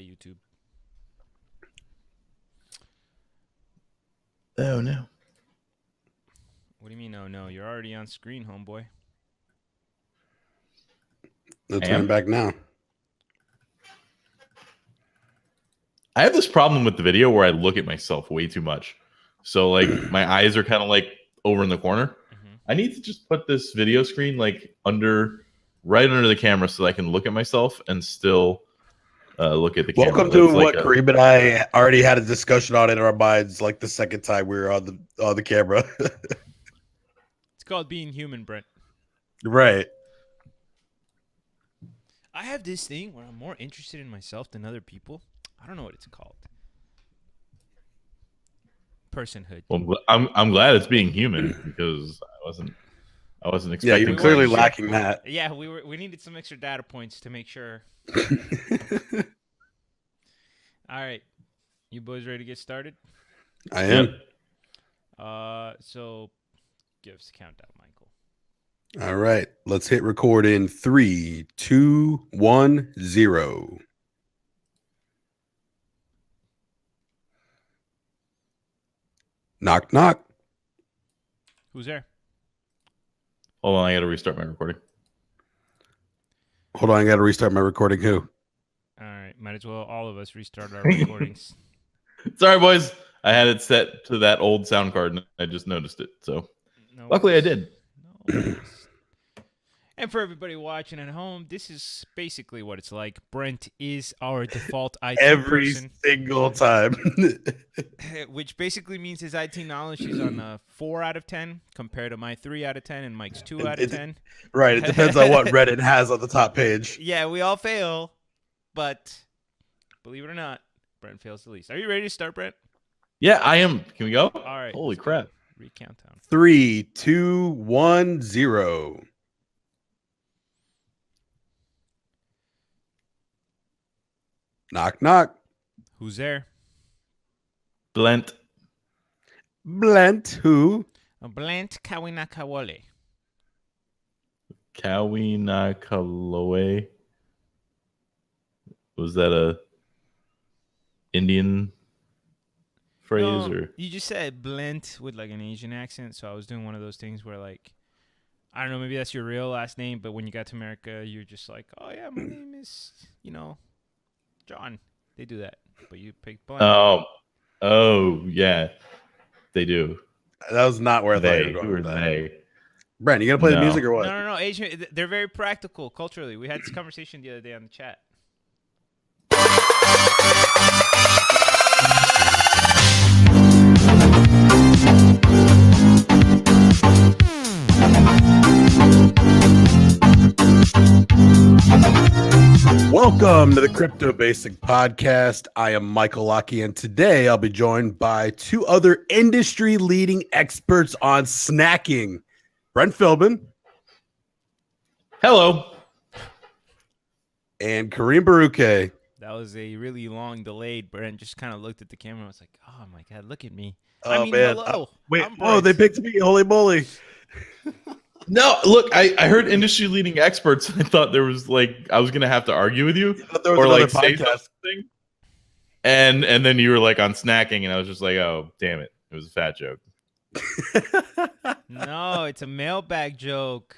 YouTube. Oh, no. What do you mean, oh no? You're already on screen, homeboy. Let's turn back now. I have this problem with the video where I look at myself way too much. So, like, my eyes are kind of, like, over in the corner. Mm-hmm. I need to just put this video screen, like, right under the camera so that I can look at myself and still look at the camera. Welcome to what Kareem and I already had a discussion on in our minds, like the second time we were on the camera. It's called being human, Brent. Right. I have this thing where I'm more interested in myself than other people. I don't know what it's called. Personhood. Well, I'm glad it's being human because I wasn't expecting. Yeah, you're clearly lacking that. Yeah, we needed some extra data points to make sure. All right, you boys ready to get started? I am. So give us a countdown, Michael. All right, let's hit record in 3, 2, 1, 0. Knock, knock. Who's there? Hold on, I got to restart my recording. Hold on, I got to restart my recording. Who? All right, might as well all of us restart our recordings. Sorry, boys. I had it set to that old sound card, and I just noticed it. So, luckily, I did. No. And for everybody watching at home, this is basically what it's like. Brent is our default IT Every person. single time. Which basically means his IT knowledge is on a 4 out of 10 compared to my 3 out of 10 and Mike's 2 out of 10. Right. It depends on what Reddit has on the top page. Yeah, we all fail. But believe it or not, Brent fails the least. Are you ready to start, Brent? Yeah, I am. Can we go? All right. Holy crap. Recountdown. 3, 2, 1, 0. Knock, knock. Who's there? Blent. Blent, who? Blent Kawinakawole. Kawinakaloe. Was that a Indian phrase or? You just said Blent with like an Asian accent, so I was doing one of those things where like I don't know, maybe that's your real last name, but when you got to America, you're just like, oh yeah, my name is, John. They do that, but you picked Blent. Oh yeah, they do. That was not where They. they were going Who are with that. they? Brent, you gonna play the No. music or what? No. Asian, they're very practical culturally. We had this conversation the other day on the chat. Welcome to the Crypto Basic Podcast. I am Michael Lockie, and today I'll be joined by two other industry-leading experts on snacking. Brent Philbin. Hello. And Kareem Baruche. That was a really long delayed. Brent just kind of looked at the camera and was like, oh my God, look at me. Oh, man. Hello. Wait, I'm Brent. they picked me. Holy moly. No, look, I heard industry leading experts. I thought there was I was gonna have to argue with you There was or another say podcast. something. And then you were on snacking, and I was just like, oh damn it, it was a fat joke. No, it's a mailbag joke.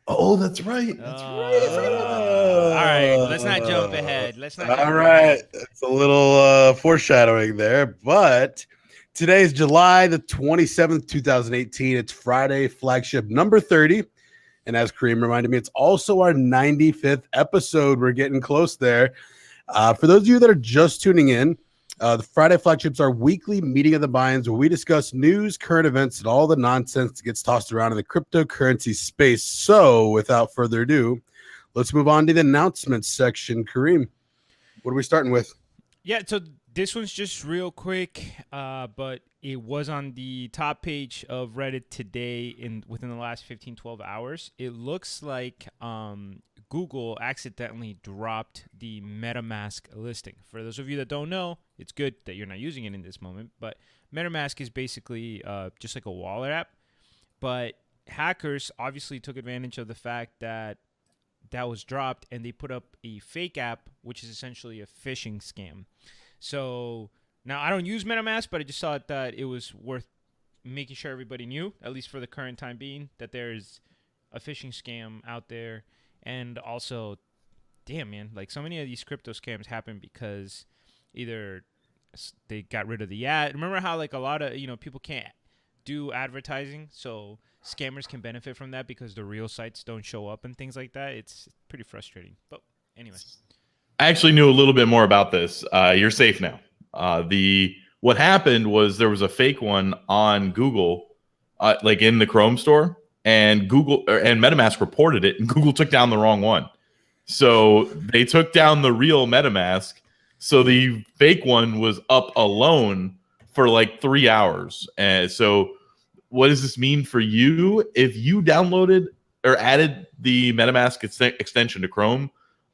Oh, that's right. That's All right, let's not jump ahead. All right, it's a little foreshadowing there, but today is July the 27th, 2018. It's Friday, flagship number 30. And as Kareem reminded me, it's also our 95th episode. We're getting close there. For those of you that are just tuning in, the Friday flagships are weekly meeting of the minds where we discuss news, current events, and all the nonsense that gets tossed around in the cryptocurrency space. So without further ado, let's move on to the announcements section. Kareem, what are we starting with? Yeah, so this one's just real quick, but it was on the top page of Reddit today within the last 12 hours. It looks like Google accidentally dropped the MetaMask listing. For those of you that don't know, it's good that you're not using it in this moment, but MetaMask is basically just like a wallet app. But hackers obviously took advantage of the fact that that was dropped, and they put up a fake app, which is essentially a phishing scam. So now I don't use MetaMask, but I just thought that it was worth making sure everybody knew, at least for the current time being, that there is a phishing scam out there. And also, damn, man, like so many of these crypto scams happen because either they got rid of the ad. Remember how like a lot of people can't do advertising, so scammers can benefit from that because the real sites don't show up and things like that. It's pretty frustrating. But anyway, I actually knew a little bit more about this. You're safe now. What happened was there was a fake one on Google, like in the Chrome store, and and MetaMask reported it, and Google took down the wrong one. So they took down the real MetaMask. So the fake one was up alone for like 3 hours. And so what does this mean for you? If you downloaded or added the MetaMask extension to Chrome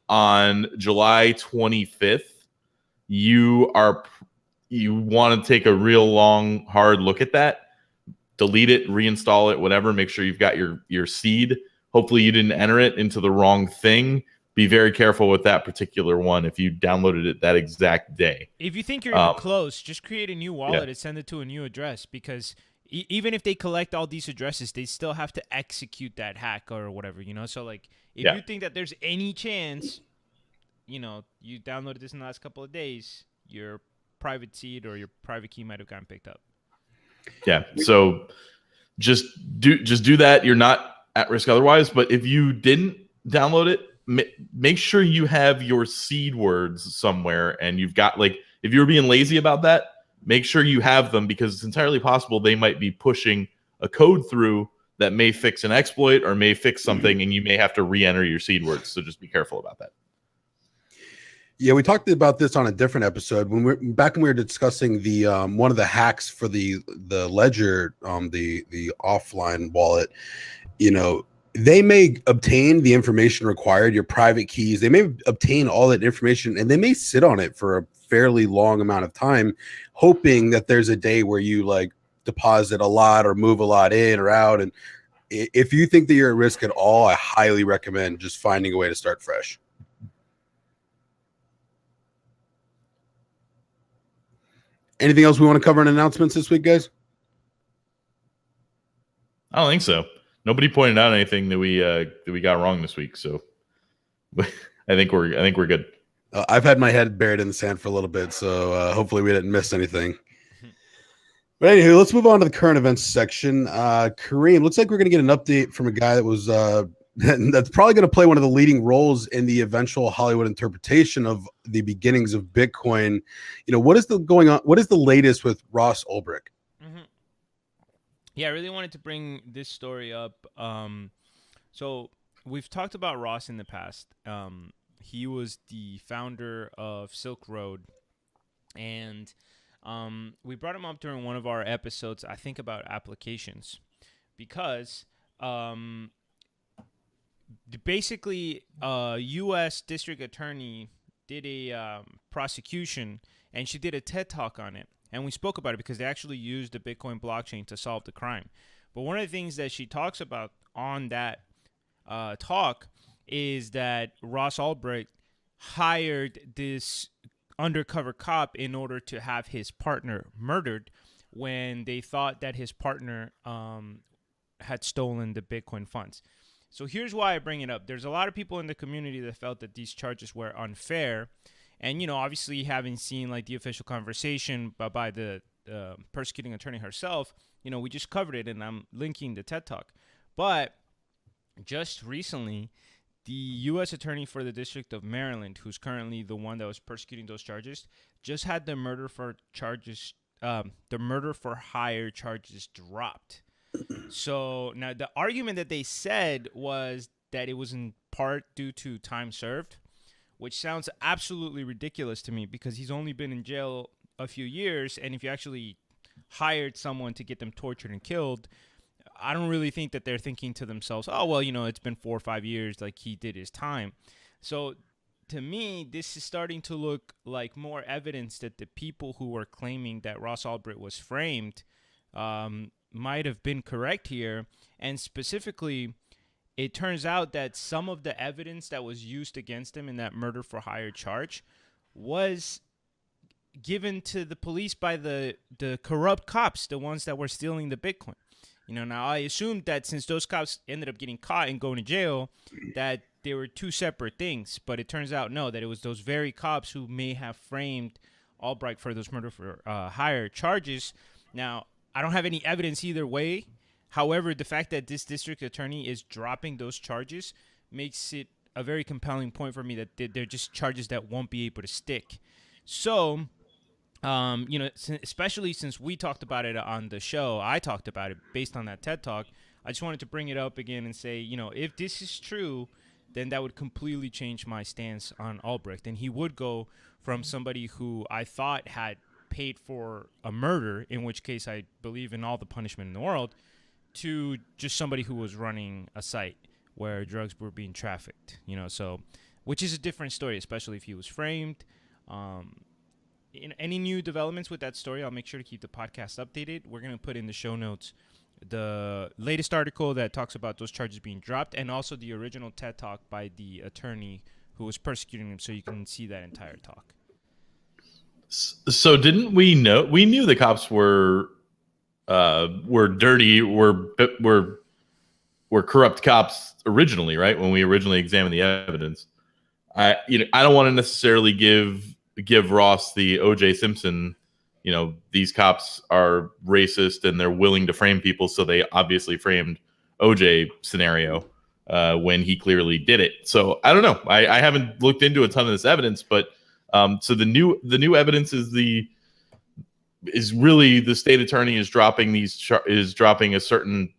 on July 25th, you want to take a real long, hard look at that. Delete it, reinstall it, whatever. Make sure you've got your seed. Hopefully you didn't enter it into the wrong thing. Be very careful with that particular one if you downloaded it that exact day. If you think you're even close, just create a new wallet Yeah. and send it to a new address, because even if they collect all these addresses, they still have to execute that hack or whatever, So like, if Yeah. you think that there's any chance, you downloaded this in the last couple of days, your private seed or your private key might have gotten picked up. Yeah. So just do that. You're not at risk otherwise. But if you didn't download it, make sure you have your seed words somewhere, and you've got, like, if you're being lazy about that, make sure you have them, because it's entirely possible they might be pushing a code through that may fix an exploit or may fix something, and you may have to re-enter your seed words. So just be careful about that. Yeah, we talked about this on a different episode when we were discussing the one of the hacks for the Ledger, the offline wallet. They may obtain the information required, your private keys. They may obtain all that information, and they may sit on it for a fairly long amount of time, hoping that there's a day where you like deposit a lot or move a lot in or out. And if you think that you're at risk at all, I highly recommend just finding a way to start fresh. Anything else we want to cover in announcements this week, guys? I don't think so. Nobody pointed out anything that we got wrong this week, so I think we're good. I've had my head buried in the sand for a little bit, so hopefully we didn't miss anything. But anywho, let's move on to the current events section. Kareem, looks like we're going to get an update from a guy that was that's probably going to play one of the leading roles in the eventual Hollywood interpretation of the beginnings of Bitcoin. What is going on? What is the latest with Ross Ulbricht? Mm-hmm. Yeah, I really wanted to bring this story up. So we've talked about Ross in the past. He was the founder of Silk Road, and we brought him up during one of our episodes, I think, about applications, because basically a U.S. district attorney did a prosecution, and she did a TED Talk on it. And we spoke about it because they actually used the Bitcoin blockchain to solve the crime. But one of the things that she talks about on that talk is that Ross Ulbricht hired this undercover cop in order to have his partner murdered when they thought that his partner had stolen the Bitcoin funds. So here's why I bring it up. There's a lot of people in the community that felt that these charges were unfair. And, obviously having seen like the official conversation by the persecuting attorney herself, we just covered it, and I'm linking the TED Talk. But just recently, the U.S. attorney for the District of Maryland, who's currently the one that was persecuting those charges, just had the murder for hire charges dropped. So now the argument that they said was that it was in part due to time served, which sounds absolutely ridiculous to me because he's only been in jail a few years. And if you actually hired someone to get them tortured and killed, I don't really think that they're thinking to themselves, oh, well, it's been 4 or 5 years, like he did his time. So to me, this is starting to look like more evidence that the people who were claiming that Ross Ulbricht was framed might have been correct here. And specifically, it turns out that some of the evidence that was used against him in that murder for hire charge was given to the police by the corrupt cops, the ones that were stealing the Bitcoin. Now I assumed that since those cops ended up getting caught and going to jail, that they were two separate things. But it turns out no, that it was those very cops who may have framed Ulbricht for those murder for hire charges. Now I don't have any evidence either way. However, the fact that this district attorney is dropping those charges makes it a very compelling point for me that they're just charges that won't be able to stick. So, especially since we talked about it on the show, I talked about it based on that TED Talk. I just wanted to bring it up again and say, if this is true, then that would completely change my stance on Ulbricht. And he would go from somebody who I thought had paid for a murder, in which case I believe in all the punishment in the world, to just somebody who was running a site where drugs were being trafficked, so which is a different story, especially if he was framed. In any new developments with that story, I'll make sure to keep the podcast updated. We're going to put in the show notes the latest article that talks about those charges being dropped and also the original TED Talk by the attorney who was persecuting him, so you can see that entire talk. So didn't we know? We knew the cops were dirty, were corrupt cops originally, right? When we originally examined the evidence, I don't want to necessarily give Ross the O.J. Simpson, these cops are racist and they're willing to frame people, so they obviously framed O.J. scenario when he clearly did it. So I don't know. I haven't looked into a ton of this evidence, but so the new evidence is really the state attorney is dropping a certain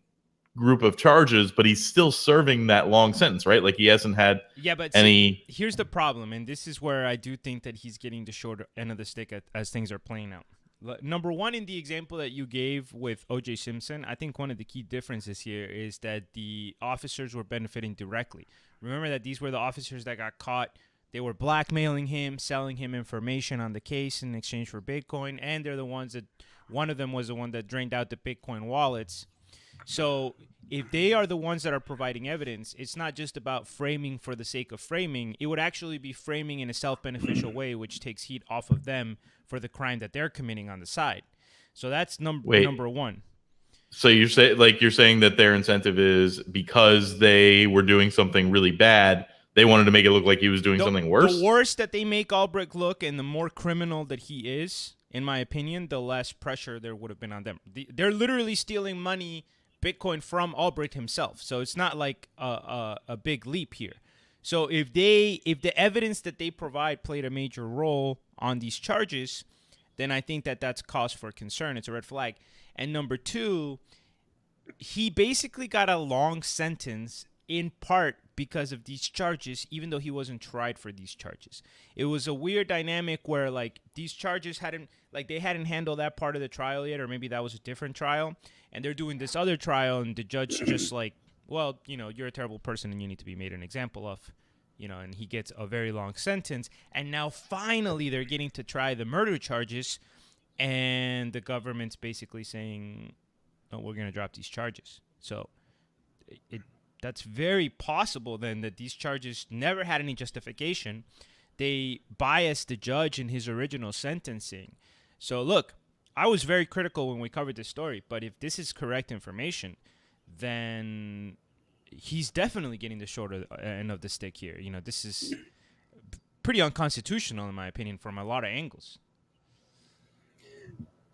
group of charges, but he's still serving that long sentence, right? Like he hasn't had any. Here's the problem, and this is where I do think that he's getting the short end of the stick as things are playing out. Number one, in the example that you gave with O.J. Simpson, I think one of the key differences here is that the officers were benefiting directly. Remember that these were the officers that got caught. They were blackmailing him, selling him information on the case in exchange for Bitcoin, and they're the ones that one of them was the one that drained out the Bitcoin wallets. So if they are the ones that are providing evidence, it's not just about framing for the sake of framing. It would actually be framing in a self-beneficial way, which takes heat off of them for the crime that they're committing on the side. So that's number one. So you're saying that their incentive is because they were doing something really bad, they wanted to make it look like he was doing something worse? The worse that they make Ulbricht look and the more criminal that he is, in my opinion, the less pressure there would have been on them. They're literally stealing money, Bitcoin, from Ulbricht himself. So it's not like a big leap here. So if the evidence that they provide played a major role on these charges, then I think that that's cause for concern. It's a red flag. And number two, he basically got a long sentence in part because of these charges, even though he wasn't tried for these charges. It was a weird dynamic where these charges hadn't handled that part of the trial yet, or maybe that was a different trial, and they're doing this other trial, and the judge just well, you're a terrible person and you need to be made an example of, and he gets a very long sentence. And now finally they're getting to try the murder charges, and the government's basically saying, "Oh, we're going to drop these charges." So that's very possible then that these charges never had any justification. They biased the judge in his original sentencing. So look, I was very critical when we covered this story, but if this is correct information, then he's definitely getting the shorter end of the stick here. This is pretty unconstitutional in my opinion from a lot of angles.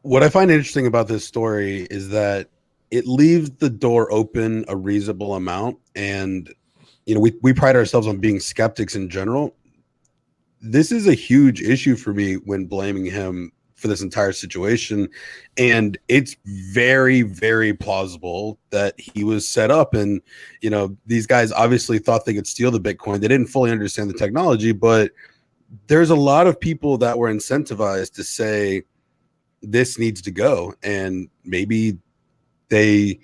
What I find interesting about this story is that it leaves the door open a reasonable amount. And, we pride ourselves on being skeptics in general. This is a huge issue for me when blaming him for this entire situation. And it's very, very plausible that he was set up. And, these guys obviously thought they could steal the Bitcoin. They didn't fully understand the technology, but there's a lot of people that were incentivized to say this needs to go. And maybe they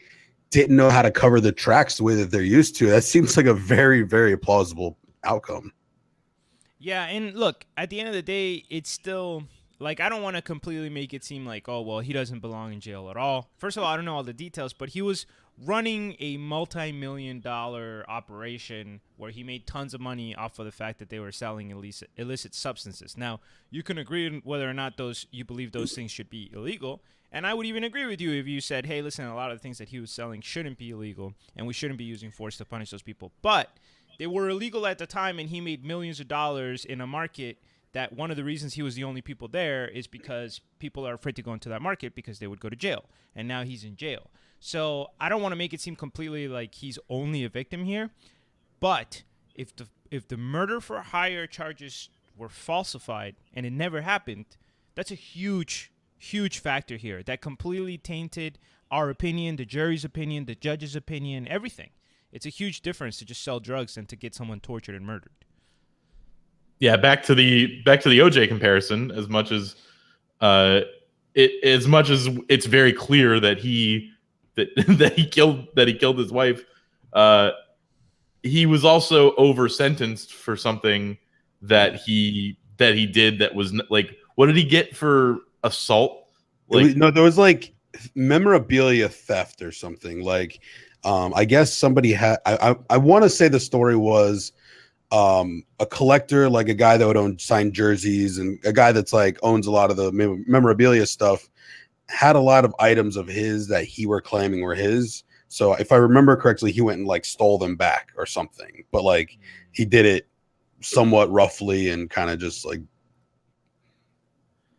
didn't know how to cover the tracks the way that they're used to. That seems like a very, very plausible outcome. Yeah, and look, at the end of the day, it's still like, I don't want to completely make it seem like, oh, well, he doesn't belong in jail at all. First of all, I don't know all the details, but he was running a multi-million-dollar operation where he made tons of money off of the fact that they were selling illicit substances. Now, you can agree on whether or not you believe those things should be illegal, and I would even agree with you if you said, hey, listen, a lot of the things that he was selling shouldn't be illegal, and we shouldn't be using force to punish those people. But they were illegal at the time, and he made millions of dollars in a market that one of the reasons he was the only people there is because people are afraid to go into that market because they would go to jail. And now he's in jail. So I don't want to make it seem completely like he's only a victim here. But if the murder for hire charges were falsified and it never happened, that's a huge, huge factor here. That completely tainted our opinion, the jury's opinion, the judge's opinion, everything. It's a huge difference to just sell drugs than to get someone tortured and murdered. Yeah, back to the OJ comparison. As much as it's very clear that he killed his wife, he was also over sentenced for something that he did that was like, what did he get for assault? Like, There was like memorabilia theft or something. Like, I guess somebody had. I want to say the story was a collector, like a guy that would own signed jerseys, and a guy that's like owns a lot of the memorabilia stuff, had a lot of items of his that he were claiming were his. So if I remember correctly, he went and like stole them back or something. But like he did it somewhat roughly and kind of just like,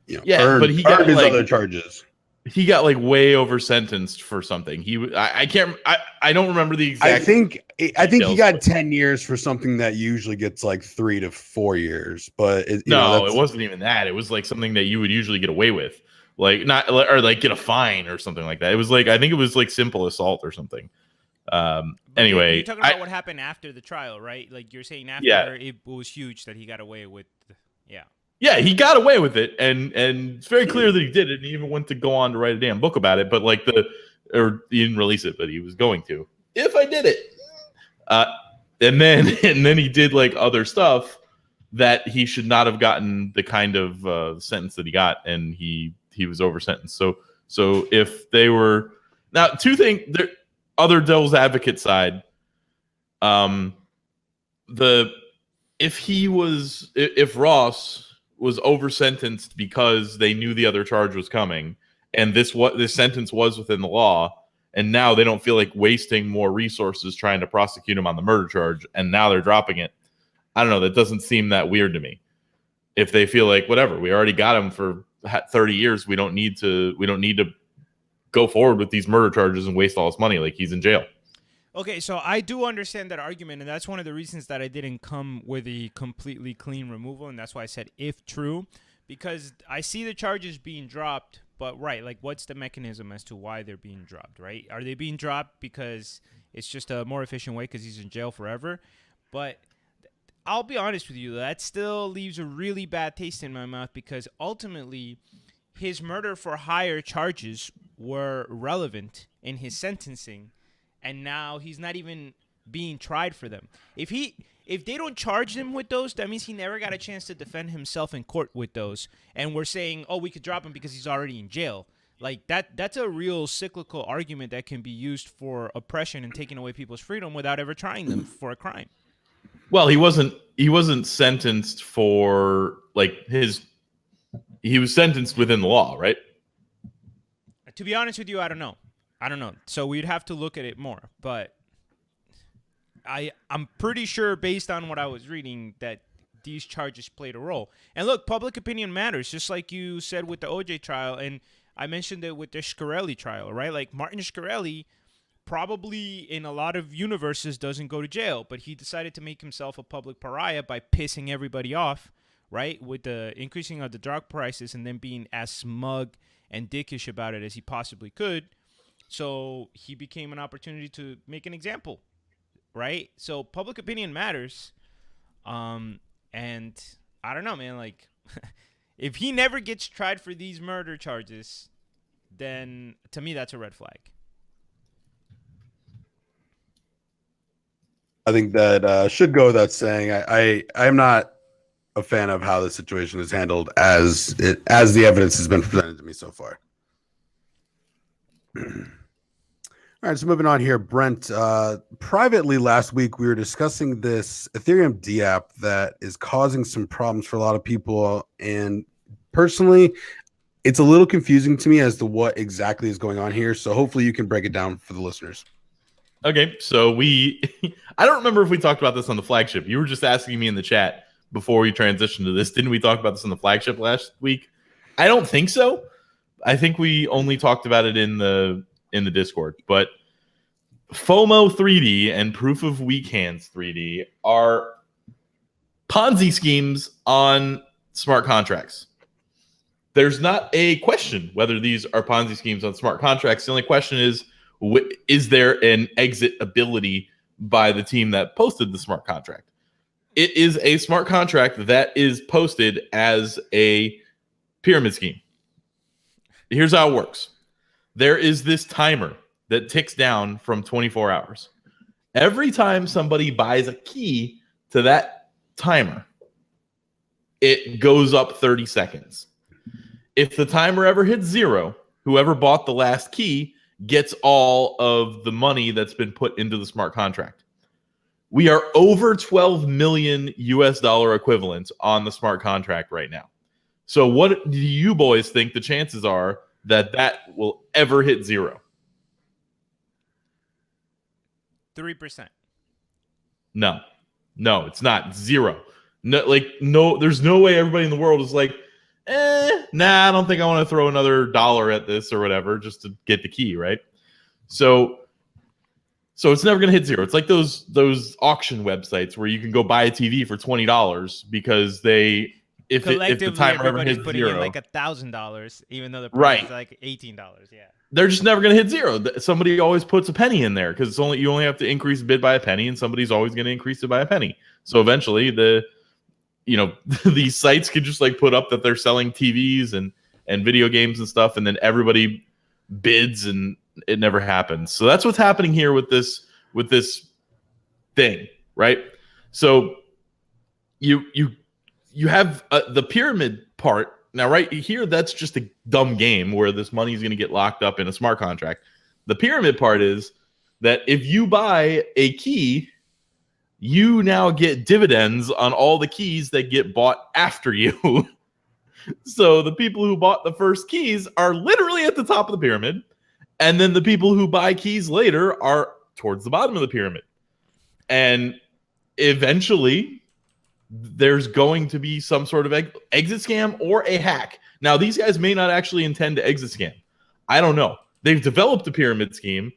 but he earned got his like other charges. He got like way over sentenced for something. I don't remember the exact. I think he details, got 10 years for something that usually gets like 3 to 4 years. But it wasn't even that. It was like something that you would usually get away with, like not or like get a fine or something like that. It was like, I think it was like simple assault or something. Anyway, you're talking about what happened after the trial, right? Like you're saying after it was huge that he got away with. Yeah, he got away with it, and it's very clear that he did it, and he even went to go on to write a damn book about it. But like or he didn't release it, but he was going to. If I did it, and then he did like other stuff that he should not have gotten the kind of sentence that he got, and he was over sentenced. So if they were now two things, there other devil's advocate side, if Ross was over sentenced because they knew the other charge was coming, and this sentence was within the law, and now they don't feel like wasting more resources trying to prosecute him on the murder charge, and now they're dropping it. I don't know. That doesn't seem that weird to me. If they feel like, whatever, we already got him for 30 years, we don't need to go forward with these murder charges and waste all this money. Like, he's in jail. Okay, so I do understand that argument, and that's one of the reasons that I didn't come with a completely clean removal, and that's why I said if true, because I see the charges being dropped, but right, like what's the mechanism as to why they're being dropped, right? Are they being dropped because it's just a more efficient way because he's in jail forever? But I'll be honest with you, that still leaves a really bad taste in my mouth because ultimately his murder for hire charges were relevant in his sentencing, and now he's not even being tried for them. If they don't charge him with those, that means he never got a chance to defend himself in court with those. And we're saying, oh, we could drop him because he's already in jail. Like that's a real cyclical argument that can be used for oppression and taking away people's freedom without ever trying them for a crime. Well, he wasn't sentenced for he was sentenced within the law, right? To be honest with you, I don't know. So we'd have to look at it more, but I'm pretty sure based on what I was reading that these charges played a role. And look, public opinion matters, just like you said with the OJ trial, and I mentioned it with the Shkreli trial, right? Like Martin Shkreli probably in a lot of universes doesn't go to jail, but he decided to make himself a public pariah by pissing everybody off, right? With the increasing of the drug prices and then being as smug and dickish about it as he possibly could. So he became an opportunity to make an example, right? So public opinion matters. And I don't know, man, like if he never gets tried for these murder charges, then to me that's a red flag. I think that should go without saying. I'm not a fan of how the situation is handled as the evidence has been presented to me so far. All right, so moving on here, Brent. Privately last week, we were discussing this Ethereum DApp that is causing some problems for a lot of people. And personally, it's a little confusing to me as to what exactly is going on here. So hopefully you can break it down for the listeners. Okay, so I don't remember if we talked about this on the flagship. You were just asking me in the chat before we transitioned to this. Didn't we talk about this on the flagship last week? I don't think so. I think we only talked about it in the Discord. But FOMO 3D and Proof of Weak Hands 3D are Ponzi schemes on smart contracts. There's not a question whether these are Ponzi schemes on smart contracts. The only question is there an exit ability by the team that posted the smart contract? It is a smart contract that is posted as a pyramid scheme. Here's how it works. There is this timer that ticks down from 24 hours. Every time somebody buys a key to that timer, it goes up 30 seconds. If the timer ever hits 0, whoever bought the last key gets all of the money that's been put into the smart contract. We are over 12 million US dollar equivalent on the smart contract right now. So what do you boys think the chances are that will ever hit 0? 3%. No, it's not 0. No, there's no way everybody in the world is like, I don't think I want to throw another $1 at this or whatever just to get the key, right? So it's never going to hit 0. It's like those auction websites where you can go buy a TV for $20 because if the timer ever hits putting 0, in like $1,000, even though the price is like $18. Yeah, they're just never going to hit 0. Somebody always puts a penny in there because you only have to increase the bid by a penny, and somebody's always going to increase it by a penny. So eventually, these sites could just like put up that they're selling TVs and video games and stuff, and then everybody bids, and it never happens. So that's what's happening here with this thing, right? So you have the pyramid part. Now, right here, that's just a dumb game where this money is going to get locked up in a smart contract. The pyramid part is that if you buy a key, you now get dividends on all the keys that get bought after you. So the people who bought the first keys are literally at the top of the pyramid. And then the people who buy keys later are towards the bottom of the pyramid. And eventually, there's going to be some sort of exit scam or a hack. Now, these guys may not actually intend to exit scam. I don't know. They've developed a pyramid scheme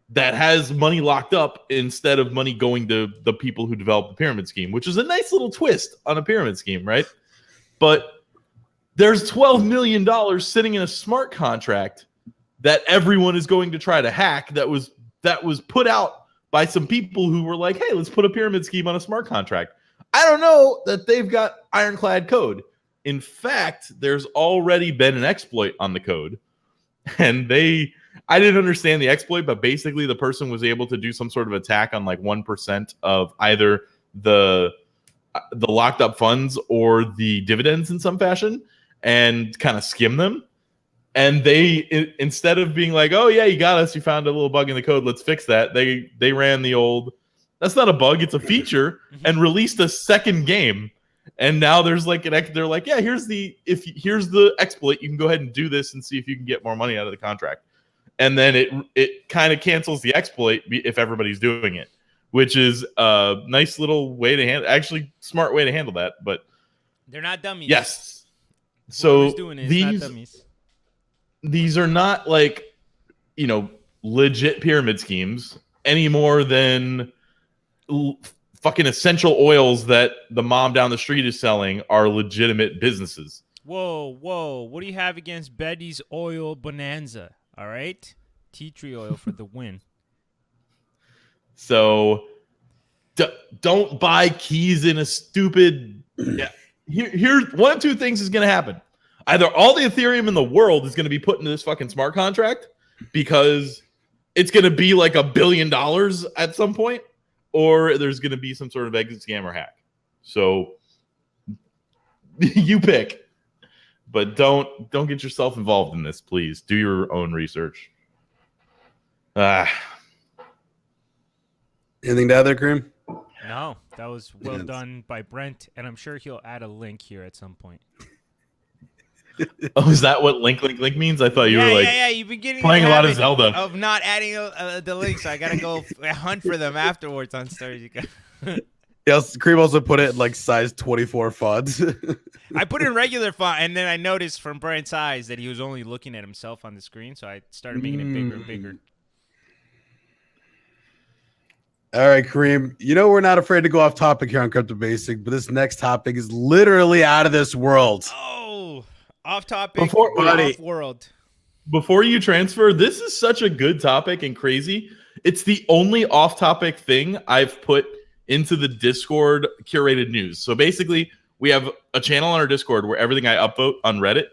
that has money locked up instead of money going to the people who developed the pyramid scheme, which is a nice little twist on a pyramid scheme, right? But there's $12 million sitting in a smart contract that everyone is going to try to hack that was put out by some people who were like, hey, let's put a pyramid scheme on a smart contract. I don't know that they've got ironclad code. In fact, there's already been an exploit on the code. And I didn't understand the exploit, but basically the person was able to do some sort of attack on like 1% of either the locked up funds or the dividends in some fashion and kind of skim them. And they, instead of being like, oh yeah, you got us, you found a little bug in the code, let's fix that. They ran the old, that's not a bug, it's a feature, and released a second game. And now there's like they're like, yeah, here's the exploit. You can go ahead and do this and see if you can get more money out of the contract. And then it kind of cancels the exploit if everybody's doing it, which is a nice little way to actually smart way to handle that. But they're not dummies. Yes. So these are not like, legit pyramid schemes any more than fucking essential oils that the mom down the street is selling are legitimate businesses. Whoa. What do you have against Betty's Oil Bonanza? All right. Tea tree oil for the win. So don't buy keys in a stupid... Yeah. Here's one of two things is going to happen. Either all the Ethereum in the world is going to be put into this fucking smart contract because it's going to be like $1 billion at some point, or there's going to be some sort of exit scam or hack. So You pick, but don't get yourself involved in this, please. Do your own research. Anything to add there, Kareem? No, that was well done by Brent, and I'm sure he'll add a link here at some point. Oh, is that what link means? I thought you were like You've been getting playing a lot of Zelda. Of not adding the link, so I gotta go hunt for them afterwards on Thursday. Yes, Kareem also put it in like size 24 fonts. I put it in regular font, and then I noticed from Brent's eyes that he was only looking at himself on the screen, so I started making it bigger and bigger. All right, Kareem. You know we're not afraid to go off topic here on Crypto Basic, but this next topic is literally out of this world. Oh, off topic, buddy, off world. Before you transfer, this is such a good topic and crazy. It's the only off-topic thing I've put into the Discord curated news. So basically, we have a channel on our Discord where everything I upvote on Reddit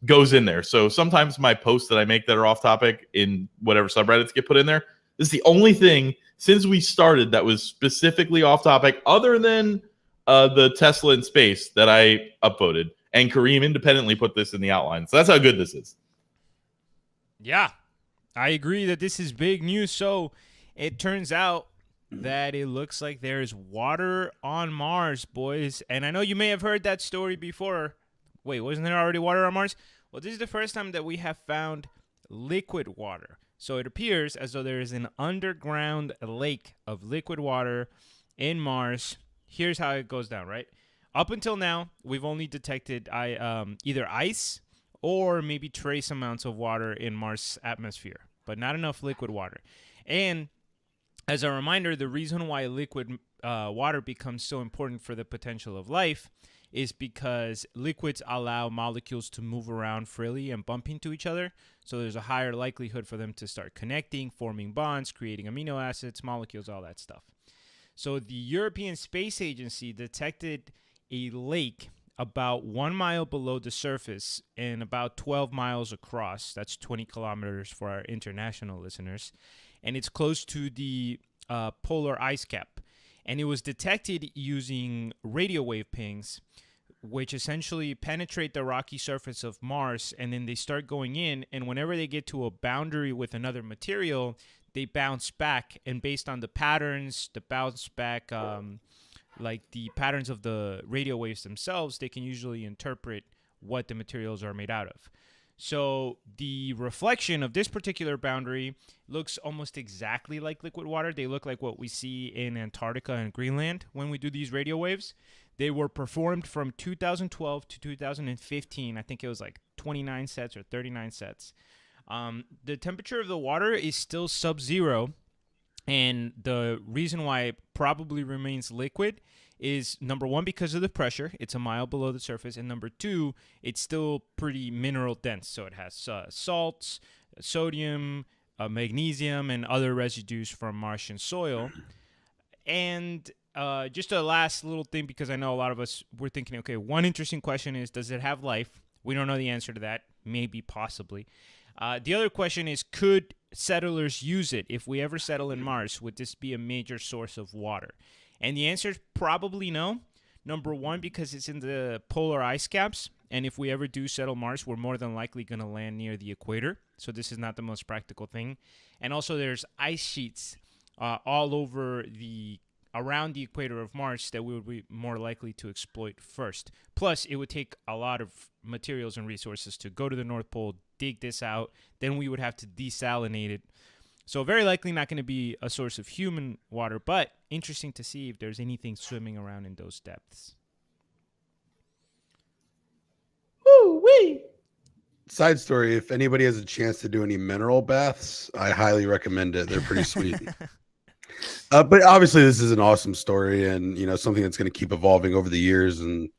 goes in there. So sometimes my posts that I make that are off topic in whatever subreddits get put in there. This is the only thing since we started that was specifically off topic other than the Tesla in space that I upvoted. And Kareem independently put this in the outline. So that's how good this is. Yeah, I agree that this is big news. So it turns out that it looks like there's water on Mars, boys. And I know you may have heard that story before. Wait, wasn't there already water on Mars? Well, this is the first time that we have found liquid water. So it appears as though there is an underground lake of liquid water in Mars. Here's how it goes down, right? Up until now, we've only detected either ice or maybe trace amounts of water in Mars' atmosphere, but not enough liquid water. And as a reminder, the reason why liquid water becomes so important for the potential of life is because liquids allow molecules to move around freely and bump into each other. So there's a higher likelihood for them to start connecting, forming bonds, creating amino acids, molecules, all that stuff. So the European Space Agency detected a lake about 1 mile below the surface and about 12 miles across. That's 20 kilometers for our international listeners. And it's close to the polar ice cap. And it was detected using radio wave pings, which essentially penetrate the rocky surface of Mars, and then they start going in, and whenever they get to a boundary with another material, they bounce back, and based on the patterns, the bounce back, like the patterns of the radio waves themselves, they can usually interpret what the materials are made out of. So the reflection of this particular boundary looks almost exactly like liquid water. They look like what we see in Antarctica and Greenland when we do these radio waves. They were performed from 2012 to 2015. I think it was like 29 sets or 39 sets. The temperature of the water is still sub-zero, and the reason why it probably remains liquid is, number one, because of the pressure. It's a mile below the surface. And number two, it's still pretty mineral dense. So it has salts, sodium, magnesium, and other residues from Martian soil. And just a last little thing, because I know a lot of us were thinking, okay, one interesting question is, does it have life? We don't know the answer to that. Maybe, possibly. The other question is, could settlers use it? If we ever settle in Mars, would this be a major source of water? And the answer is probably no. Number one, because it's in the polar ice caps. And if we ever do settle Mars, we're more than likely going to land near the equator. So this is not the most practical thing. And also there's ice sheets all over around the equator of Mars that we would be more likely to exploit first. Plus, it would take a lot of materials and resources to go to the North Pole, dig this out. Then we would have to desalinate it. So very likely not going to be a source of human water, but interesting to see if there's anything swimming around in those depths. Woo-wee. Side story, if anybody has a chance to do any mineral baths, I highly recommend it. They're pretty sweet. But obviously this is an awesome story, and something that's going to keep evolving over the years, and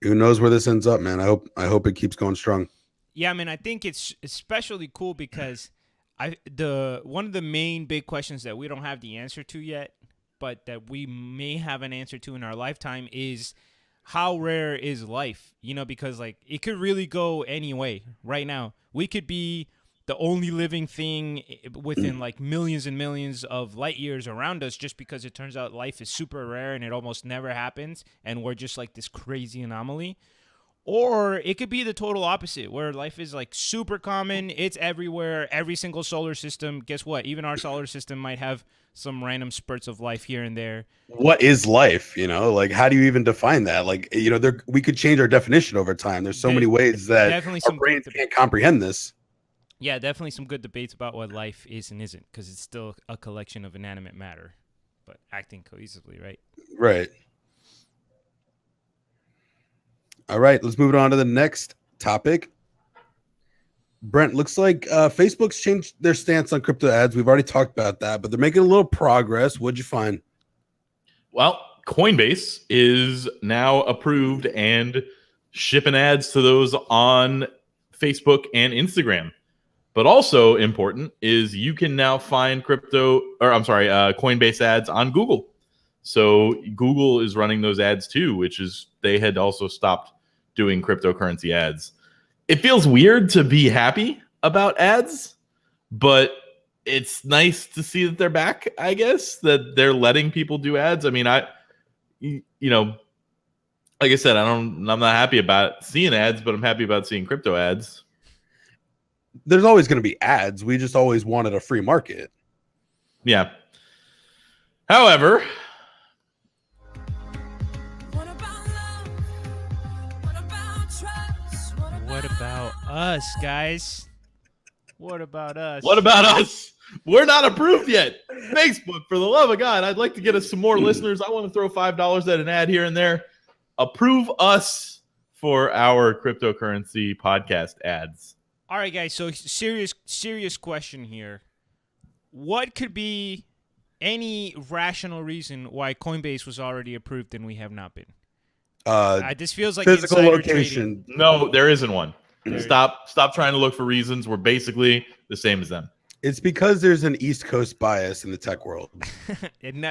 who knows where this ends up, man. I hope it keeps going strong. Yeah, I mean, I think it's especially cool because one of the main big questions that we don't have the answer to yet, but that we may have an answer to in our lifetime, is how rare is life? Because like it could really go any way right now. We could be the only living thing within like millions and millions of light years around us, just because it turns out life is super rare and it almost never happens, and we're just like this crazy anomaly. Or it could be the total opposite, where life is like super common. It's everywhere, every single solar system. Guess what? Even our solar system might have some random spurts of life here and there. What is life? Like how do you even define that? Like, we could change our definition over time. There's so many ways that Definitely our some brains can't comprehend this. Yeah, definitely some good debates about what life is and isn't, because it's still a collection of inanimate matter, but acting cohesively, right? Right. All right, let's move on to the next topic. Brent, looks like Facebook's changed their stance on crypto ads. We've already talked about that, but they're making a little progress. What'd you find? Well, Coinbase is now approved and shipping ads to those on Facebook and Instagram. But also important is you can now find Coinbase ads on Google. So Google is running those ads too, which is they had also stopped doing cryptocurrency ads. It feels weird to be happy about ads, but it's nice to see that they're back, I guess, that they're letting people do ads. I mean, like I said, I'm not happy about seeing ads, but I'm happy about seeing crypto ads. There's always going to be ads. We just always wanted a free market. Yeah. However, what about us, guys? What about us? What about us? We're not approved yet. Facebook, for the love of God, I'd like to get us some more listeners. I want to throw $5 at an ad here and there. Approve us for our cryptocurrency podcast ads. All right, guys. So serious question here. What could be any rational reason why Coinbase was already approved and we have not been? This feels like physical insider location. trading. No, there isn't one. Stop trying to look for reasons. We're basically the same as them. It's because there's an East Coast bias in the tech world.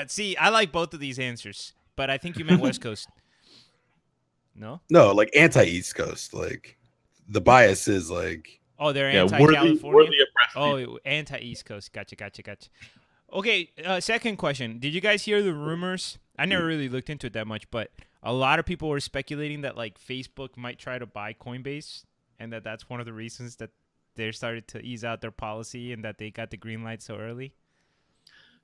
See, I like both of these answers, but I think you meant West Coast. No, like anti-East Coast. Like the bias is like. Oh, they're Yeah, anti-California. we're the oppressed Oh, anti-East Coast. Gotcha. Okay, second question. Did you guys hear the rumors? I never really looked into it that much, but a lot of people were speculating that like Facebook might try to buy Coinbase, and that's one of the reasons that they started to ease out their policy and that they got the green light so early.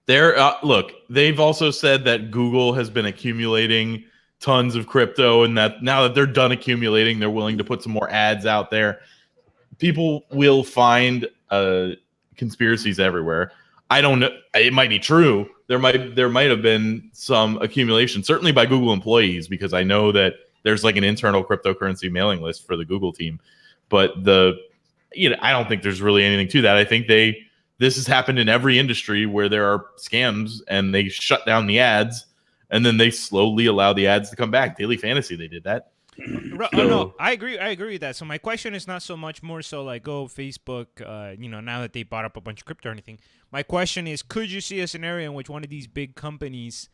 Look, they've also said that Google has been accumulating tons of crypto, and that now that they're done accumulating, they're willing to put some more ads out there. People will find conspiracies everywhere. I don't know. It might be true. There might have been some accumulation, certainly by Google employees, because I know that there's like an internal cryptocurrency mailing list for the Google team. But I don't think there's really anything to that. I think this has happened in every industry where there are scams, and they shut down the ads, and then they slowly allow the ads to come back. Daily Fantasy, they did that. No, I agree with that. So my question is not so much more so like, Facebook, now that they bought up a bunch of crypto or anything. My question is, could you see a scenario in which one of these big companies,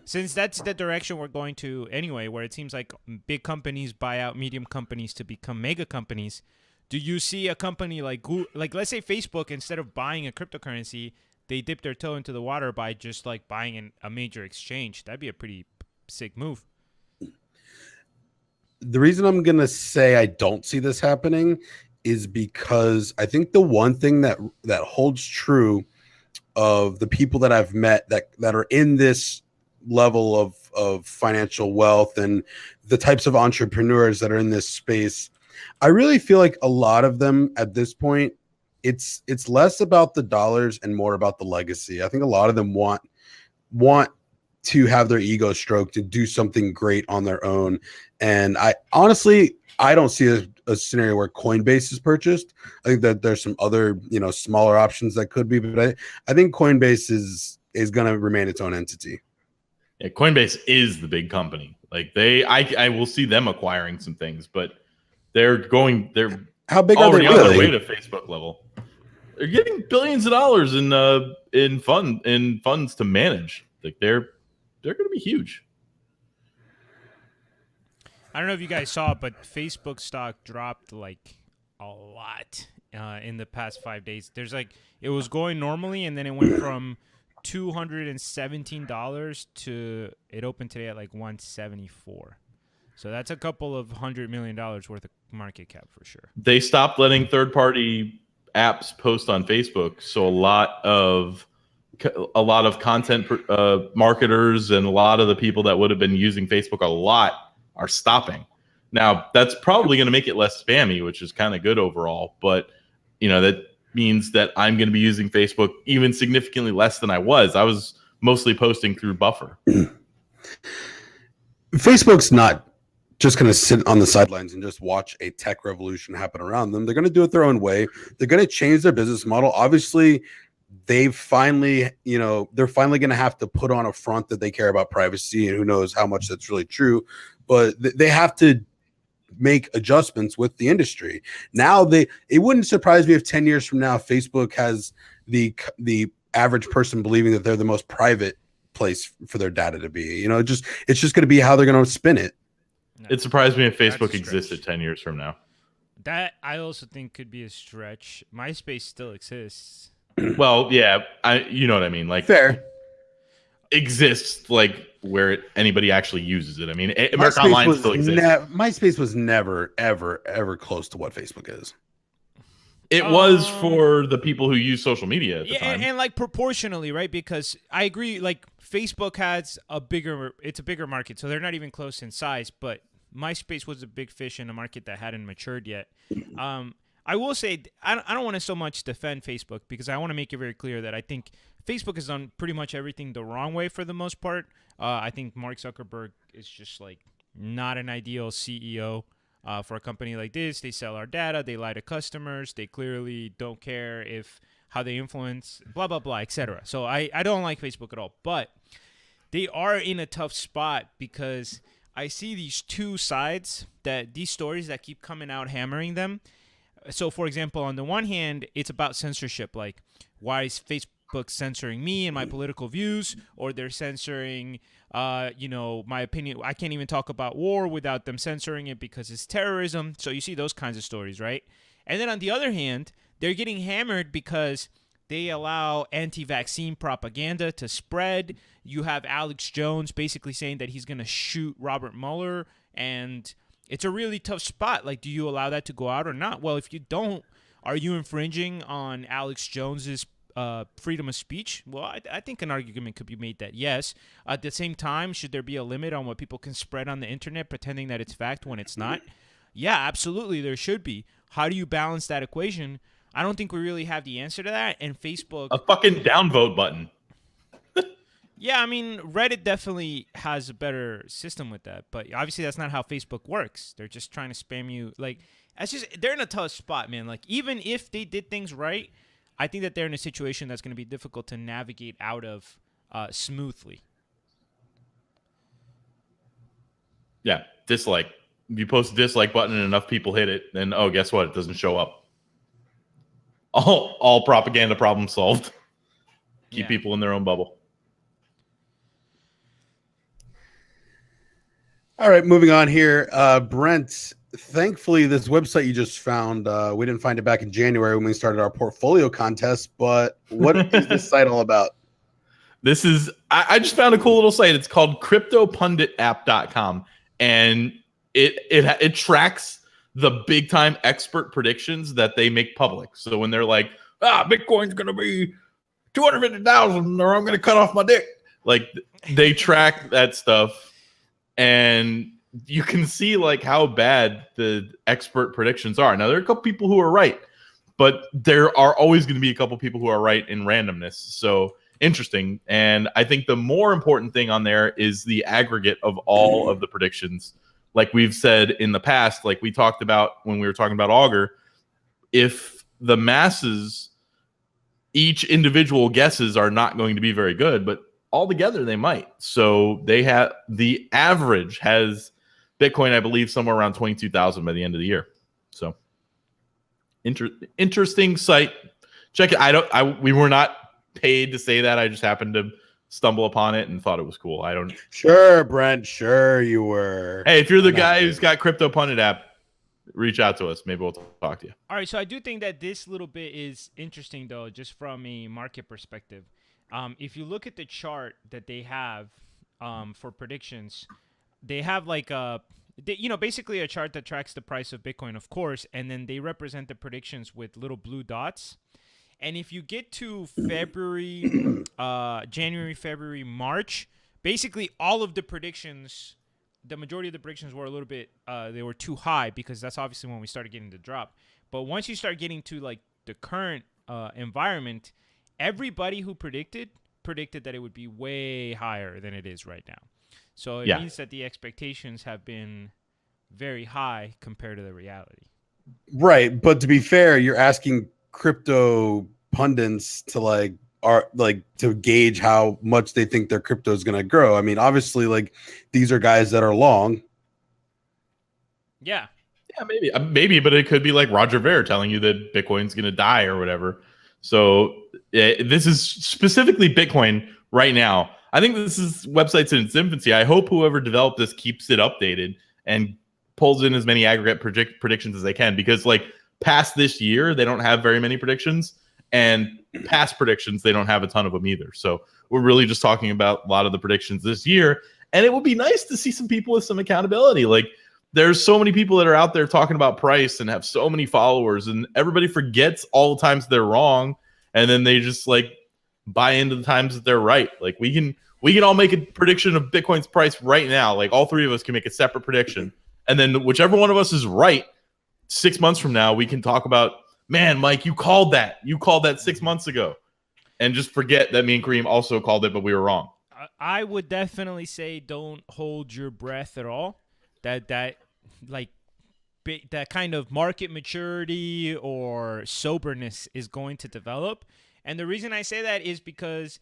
since that's the direction we're going to anyway, where it seems like big companies buy out medium companies to become mega companies, do you see a company like Google, like let's say Facebook, instead of buying a cryptocurrency, they dip their toe into the water by just like buying a major exchange? That'd be a pretty sick move. The reason I'm going to say I don't see this happening is because I think the one thing that holds true of the people that I've met that are in this level of financial wealth and the types of entrepreneurs that are in this space, I really feel like a lot of them at this point, it's less about the dollars and more about the legacy. I think a lot of them want to have their ego stroked and do something great on their own. And I honestly don't see a scenario where Coinbase is purchased. I think that there's some other, smaller options that could be, but I think Coinbase is going to remain its own entity. Yeah, Coinbase is the big company. Like I will see them acquiring some things, but they're how big already are they on really? their way to Facebook level. They're getting billions of dollars in funds to manage. Like they're going to be huge. I don't know if you guys saw it, but Facebook stock dropped like a lot in the past 5 days. It was going normally, and then it went from $217 to it opened today at like 174. So that's a couple of $100 million worth of market cap for sure. They stopped letting third-party apps post on Facebook, so a lot of content marketers and a lot of the people that would have been using Facebook a lot are stopping. Now, that's probably going to make it less spammy, which is kind of good overall. But that means that I'm going to be using Facebook even significantly less than I was. I was mostly posting through Buffer. Facebook's not just going to sit on the sidelines and just watch a tech revolution happen around them. They're going to do it their own way. They're going to change their business model. Obviously, they're finally going to have to put on a front that they care about privacy, and who knows how much that's really true. But they have to make adjustments with the industry. Now, it wouldn't surprise me if 10 years from now, Facebook has the average person believing that they're the most private place for their data to be. It's just going to be how they're going to spin it. No, it surprised me if Facebook existed 10 years from now. That I also think could be a stretch. MySpace still exists. Well, yeah, you know what I mean. Like, fair exists, like where anybody actually uses it. I mean, America Online still exists. MySpace was never, ever, ever close to what Facebook is. It was for the people who use social media at the time. And like proportionally, right? Because I agree, like Facebook has it's a bigger market, so they're not even close in size, but MySpace was a big fish in a market that hadn't matured yet. I will say, I don't want to so much defend Facebook, because I want to make it very clear that I think Facebook has done pretty much everything the wrong way for the most part. I think Mark Zuckerberg is just like not an ideal CEO for a company like this. They sell our data. They lie to customers. They clearly don't care how they influence, blah, blah, blah, etc. So I don't like Facebook at all. But they are in a tough spot, because I see these two sides, these stories that keep coming out hammering them. So, for example, on the one hand, it's about censorship. Like, why is Facebook censoring me and my political views? Or they're censoring, my opinion. I can't even talk about war without them censoring it because it's terrorism. So you see those kinds of stories, right? And then on the other hand, they're getting hammered because they allow anti-vaccine propaganda to spread. You have Alex Jones basically saying that he's going to shoot Robert Mueller, and it's a really tough spot. Like, do you allow that to go out or not? Well, if you don't, are you infringing on Alex Jones's freedom of speech? Well, I think an argument could be made that yes. At the same time, should there be a limit on what people can spread on the internet, pretending that it's fact when it's not? Yeah, absolutely, there should be. How do you balance that equation? I don't think we really have the answer to that. And Facebook, a fucking downvote button. Yeah, I mean, Reddit definitely has a better system with that, but obviously that's not how Facebook works. They're just trying to spam you. Like, they're in a tough spot, man. Like, even if they did things right, I think that they're in a situation that's going to be difficult to navigate out of smoothly. Yeah, dislike. If you post a dislike button and enough people hit it, then guess what? It doesn't show up. All propaganda problem solved. Keep people in their own bubble. All right, moving on here. Brent, thankfully, this website you just found, we didn't find it back in January when we started our portfolio contest, but what is this site all about? This is, I just found a cool little site. It's called cryptopunditapp.com, and it tracks the big time expert predictions that they make public. So when they're like, Bitcoin's going to be 250,000 or I'm going to cut off my dick. Like, they track that stuff. And you can see like how bad the expert predictions are. Now, there are a couple people who are right, but there are always going to be a couple people who are right in randomness. So interesting. And I think the more important thing on there is the aggregate of all of the predictions. Like we've said in the past, like we talked about when we were talking about Augur, if the masses, each individual guesses are not going to be very good, but altogether they might. So they have, the average has Bitcoin, I believe, somewhere around 22,000 by the end of the year. So interesting site. Check it. We were not paid to say that. I just happened to stumble upon it and thought it was cool. I don't. Sure, Brent. Sure, you were. Hey, if you're the guy who's got Crypto Pundit app, reach out to us. Maybe we'll talk to you. All right, so I do think that this little bit is interesting, though, just from a market perspective. If you look at the chart that they have for predictions, they have like basically a chart that tracks the price of Bitcoin, of course, and then they represent the predictions with little blue dots. And if you get to February, January, February, March, basically all of the predictions, the majority of the predictions were a little bit, they were too high because that's obviously when we started getting the drop. But once you start getting to like the current environment, everybody who predicted that it would be way higher than it is right now. So it means that the expectations have been very high compared to the reality. Right, but to be fair, you're asking crypto pundits to to gauge how much they think their crypto is going to grow. I mean, obviously, like these are guys that are long. Yeah, maybe, but it could be like Roger Ver telling you that Bitcoin's going to die or whatever. So this is specifically Bitcoin right now. I think this is websites in its infancy. I hope whoever developed this keeps it updated and pulls in as many aggregate predictions as they can, because like past this year, they don't have very many predictions, and past predictions, they don't have a ton of them either. So we're really just talking about a lot of the predictions this year, and it would be nice to see some people with some accountability. Like there's so many people that are out there talking about price and have so many followers, and everybody forgets all the times they're wrong, and then they just like buy into the times that they're right. Like we can all make a prediction of Bitcoin's price right now. Like all three of us can make a separate prediction, and then whichever one of us is right 6 months from now, we can talk about, man, Mike, you called that 6 months ago, and just forget that me and Kareem also called it, but we were wrong. I would definitely say don't hold your breath at all. That kind of market maturity or soberness is going to develop. And the reason I say that is because,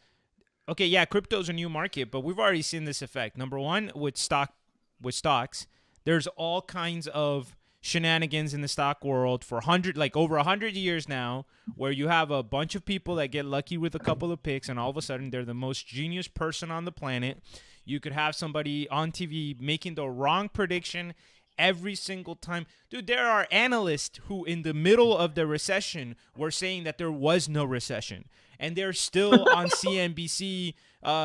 okay, yeah, crypto's a new market, but we've already seen this effect. Number one, with stocks, there's all kinds of shenanigans in the stock world for over 100 years now, where you have a bunch of people that get lucky with a couple of picks, and all of a sudden they're the most genius person on the planet. You could have somebody on TV making the wrong prediction every single time. Dude, there are analysts who in the middle of the recession were saying that there was no recession, and they're still on CNBC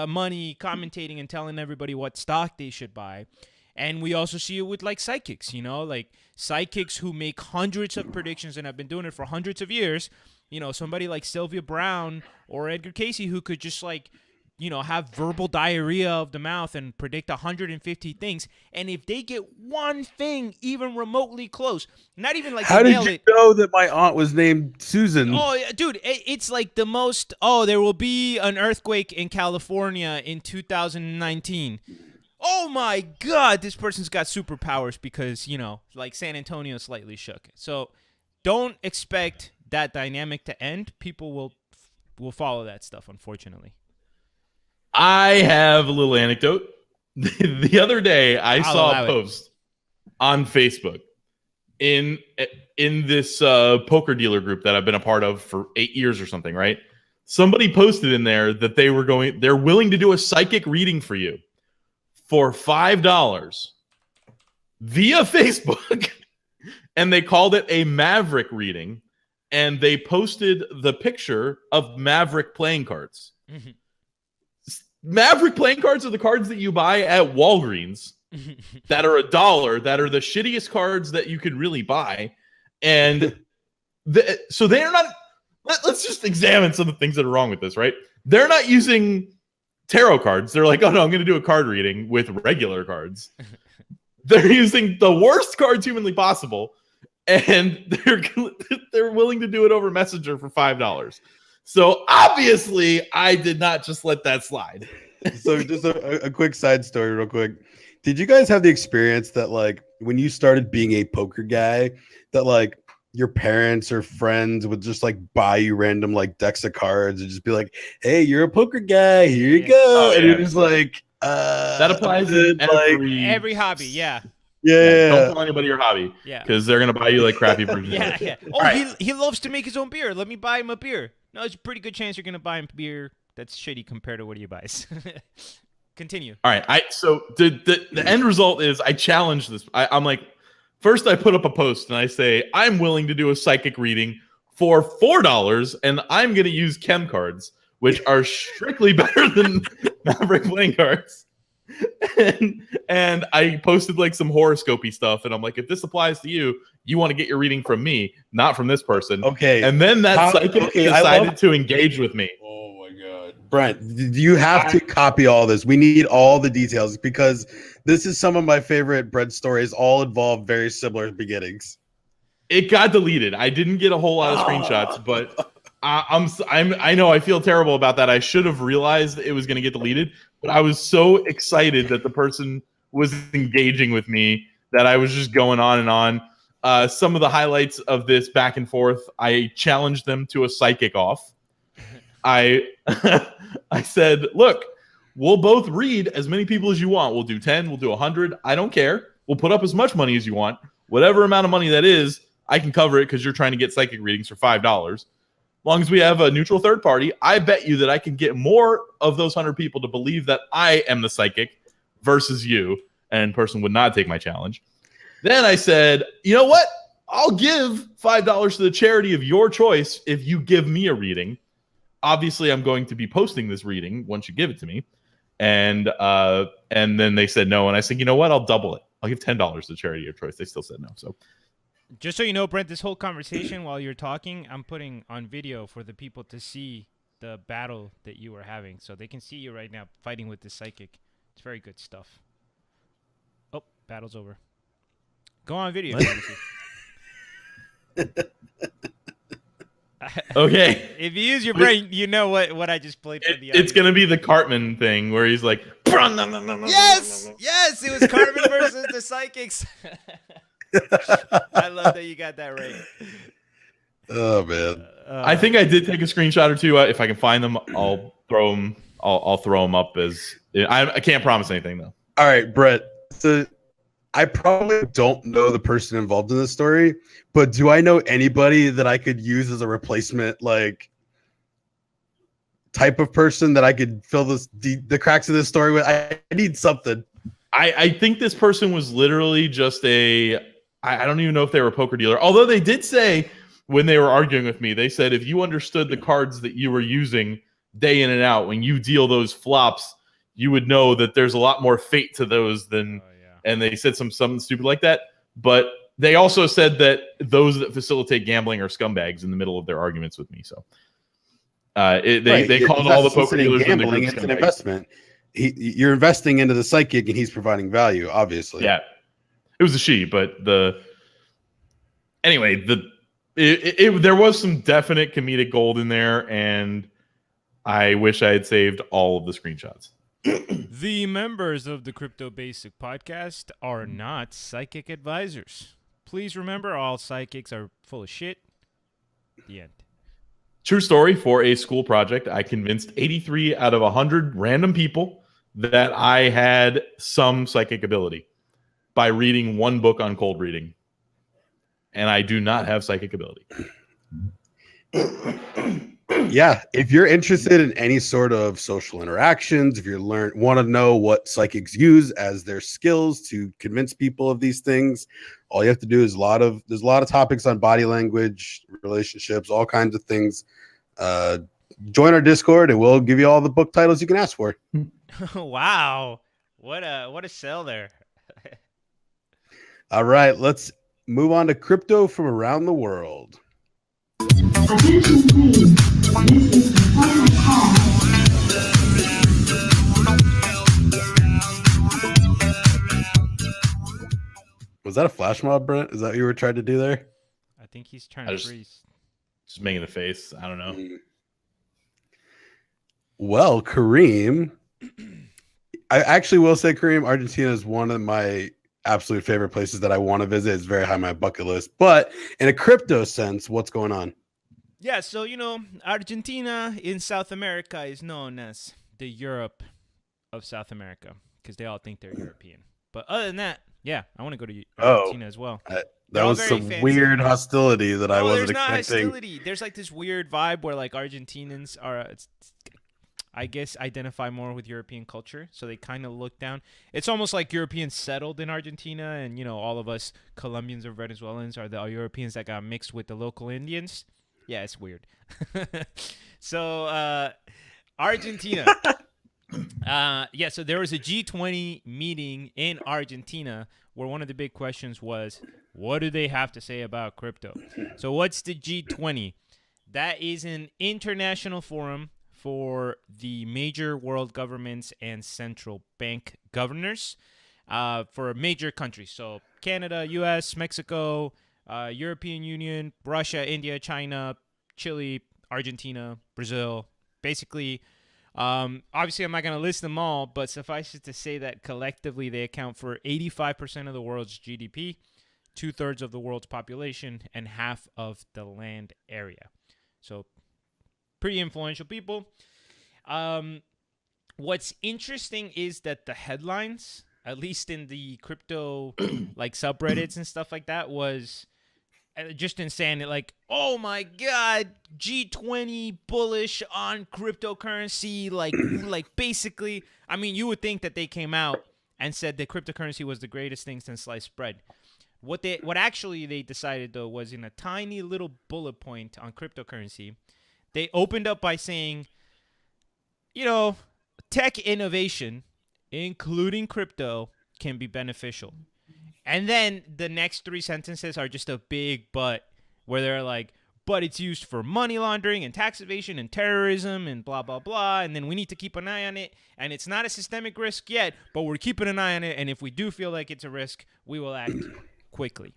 money commentating and telling everybody what stock they should buy. And we also see it with like psychics, like psychics who make hundreds of predictions and have been doing it for hundreds of years. Somebody like Sylvia Brown or Edgar Casey who could just have verbal diarrhea of the mouth and predict 150 things. And if they get one thing even remotely close, not even like how did you know that my aunt was named Susan? Oh, dude, it's like the most. Oh, there will be an earthquake in California in 2019. Oh my God, this person's got superpowers because, like San Antonio slightly shook. So don't expect that dynamic to end. People will follow that stuff, unfortunately. I have a little anecdote. The other day, I saw a post on Facebook in this poker dealer group that I've been a part of for 8 years or something, right? Somebody posted in there that they're willing to do a psychic reading for you for $5 via Facebook, and they called it a Maverick reading, and they posted the picture of Maverick playing cards. Mm-hmm. Maverick playing cards are the cards that you buy at Walgreens that are $1, that are the shittiest cards that you could really buy. And so they're not, let's just examine some of the things that are wrong with this, right? They're not using tarot cards. They're like, oh no, I'm going to do a card reading with regular cards. They're using the worst cards humanly possible, and they're willing to do it over Messenger for $5. So obviously, I did not just let that slide. So just a quick side story real quick. Did you guys have the experience that like when you started being a poker guy, that like your parents or friends would just like buy you random like decks of cards and just be like, hey, you're a poker guy, here you go. Oh, yeah. And it was like that applies in every hobby, yeah. Yeah. Don't tell anybody your hobby. Yeah. Because they're gonna buy you like crappy versions. Yeah. Oh, right. he loves to make his own beer. Let me buy him a beer. No, there's a pretty good chance you're gonna buy him beer that's shitty compared to what he buys. Continue. All right. So the end result is I challenged this. I'm like, First, I put up a post and I say, I'm willing to do a psychic reading for $4, and I'm going to use chem cards, which are strictly better than Maverick playing cards. And I posted like some horoscopy stuff, and I'm like, if this applies to you, you want to get your reading from me, not from this person. Okay. And then that psychic decided to engage with me. Oh my God. Brent, you have to copy all this. We need all the details because this is some of my favorite Brent stories, all involve very similar beginnings. It got deleted. I didn't get a whole lot of screenshots, but I know I feel terrible about that. I should have realized it was going to get deleted, but I was so excited that the person was engaging with me that I was just going on and on. Some of the highlights of this back and forth, I challenged them to a psychic off. I said, look, we'll both read as many people as you want. We'll do 10, we'll do 100. I don't care. We'll put up as much money as you want. Whatever amount of money that is, I can cover it because you're trying to get psychic readings for $5. As long as we have a neutral third party, I bet you that I can get more of those 100 people to believe that I am the psychic versus you. And person would not take my challenge. Then I said, you know what? I'll give $5 to the charity of your choice if you give me a reading. Obviously, I'm going to be posting this reading once you give it to me. And then they said no. And I said, you know what? I'll double it. I'll give $10 to the charity of your choice. They still said no. So just so you know, Brent, this whole conversation while you're talking, I'm putting on video for the people to see the battle that you were having. So they can see you right now fighting with this psychic. It's very good stuff. Oh, battle's over. Go on video. Okay. If you use your brain, you know what I just played for the It's going to be the Cartman thing where he's like, yes, it was Cartman versus the psychics. I love that you got that right. Oh man. I think I did take a screenshot or two. If I can find them, I'll throw them. I'll throw them up as I can't promise anything though. All right, Brett. So I probably don't know the person involved in this story, but do I know anybody that I could use as a replacement, like type of person that I could fill the cracks of this story with? I need something. I think this person was literally just I don't even know if they were a poker dealer. Although they did say when they were arguing with me, they said if you understood the cards that you were using day in and out, when you deal those flops, you would know that there's a lot more fate to those than. And they said something stupid like that. But they also said that those that facilitate gambling are scumbags in the middle of their arguments with me. So they called all the poker dealers gambling. It's an investment. You're investing into the psychic, and he's providing value. Obviously, yeah. It was a she, but there was some definite comedic gold in there, and I wish I had saved all of the screenshots. The members of the Crypto Basic podcast are not psychic advisors. Please remember, all psychics are full of shit. The end. True story. For a school project, I convinced 83 out of 100 random people that I had some psychic ability by reading one book on cold reading. And I do not have psychic ability. Yeah, if you're interested in any sort of social interactions, if you want to know what psychics use as their skills to convince people of these things, all you have to do is there's a lot of topics on body language, relationships, all kinds of things. Join our Discord and we'll give you all the book titles you can ask for. Wow. What a sell there. All right, let's move on to crypto from around the world. Attention please. This is the final call. Was that a flash mob, Brent? Is that what you were trying to do there? I think he's trying to freeze. Just making a face. I don't know. Well, Kareem, I actually will say, Kareem, Argentina is one of my absolute favorite places that I want to visit. It's very high on my bucket list. But in a crypto sense, what's going on? Yeah, so, Argentina in South America is known as the Europe of South America because they all think they're European. But other than that, yeah, I want to go to Argentina as well. That was some weird hostility that I wasn't expecting. There's not hostility. There's like this weird vibe where like Argentinians are. I guess, identify more with European culture. So they kind of look down. It's almost like Europeans settled in Argentina, and all of us Colombians or Venezuelans are the Europeans that got mixed with the local Indians. Yeah, it's weird. So Argentina. So there was a G20 meeting in Argentina where one of the big questions was, what do they have to say about crypto? So what's the G20? That is an international forum for the major world governments and central bank governors for major countries. So Canada, U.S., Mexico, European Union, Russia, India, China, Chile, Argentina, Brazil. Basically, obviously, I'm not going to list them all, but suffice it to say that collectively they account for 85% of the world's GDP, 2/3 of the world's population, and half of the land area. So pretty influential people. What's interesting is that the headlines, at least in the crypto like subreddits and stuff like that, was just insane. Like, oh my God, G20 bullish on cryptocurrency. Like basically, I mean, you would think that they came out and said that cryptocurrency was the greatest thing since sliced bread. What actually they decided, though, was in a tiny little bullet point on cryptocurrency, they opened up by saying, tech innovation, including crypto, can be beneficial. And then the next 3 sentences are just a big but, where they're like, but it's used for money laundering and tax evasion and terrorism and blah, blah, blah. And then we need to keep an eye on it. And it's not a systemic risk yet, but we're keeping an eye on it. And if we do feel like it's a risk, we will act quickly.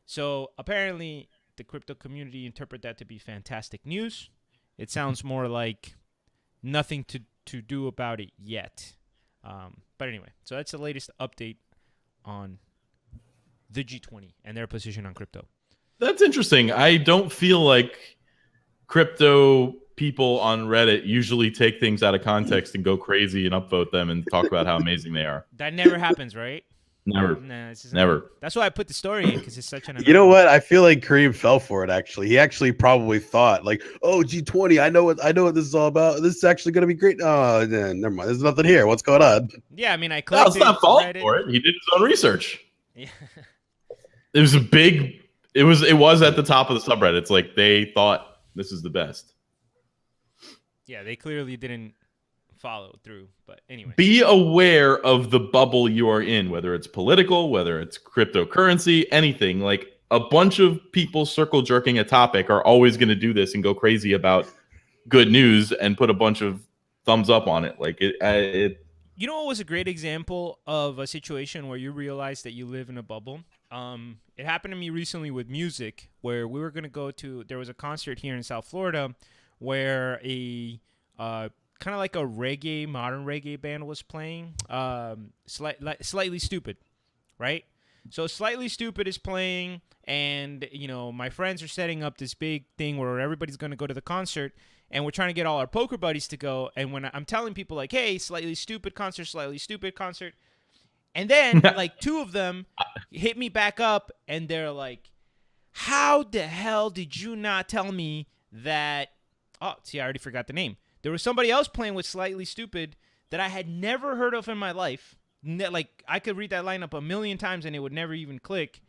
So apparently the crypto community interpret that to be fantastic news. It sounds more like nothing to do about it yet. But anyway, so that's the latest update on the G20 and their position on crypto. That's interesting. I don't feel like crypto people on Reddit usually take things out of context and go crazy and upvote them and talk about how amazing they are. That never happens, right? Never. Nah, it's just Never. That's why I put the story in, because it's such an You know what? I feel like Kareem fell for it. Actually, he actually probably thought like, "Oh, G20. I know what this is all about. This is actually going to be great." Oh, never mind. There's nothing here. What's going on? Yeah, I mean, I No, clicked it's not it, falling read it. for it. He did his own research. Yeah. It was a big. It was at the top of the subreddit. It's like they thought this is the best. Yeah, they clearly didn't follow through. But anyway, Be aware of the bubble you are in, whether it's political, whether it's cryptocurrency, anything. Like a bunch of people circle jerking a topic are always going to do this and go crazy about good news and put a bunch of thumbs up on it. Like it. you know what was a great example of a situation where you realize that you live in a bubble? It happened to me recently with music, where we were going to go to, there was a concert here in South Florida where a kind of like a modern reggae band was playing, Slightly Stupid, right? So Slightly Stupid is playing, and, my friends are setting up this big thing where everybody's going to go to the concert, and we're trying to get all our poker buddies to go, and when I'm telling people, like, hey, Slightly Stupid concert, and then, like, 2 of them hit me back up, and they're like, how the hell did you not tell me that... Oh, see, I already forgot the name. There was somebody else playing with Slightly Stupid that I had never heard of in my life. Like, I could read that lineup a million times, and it would never even click.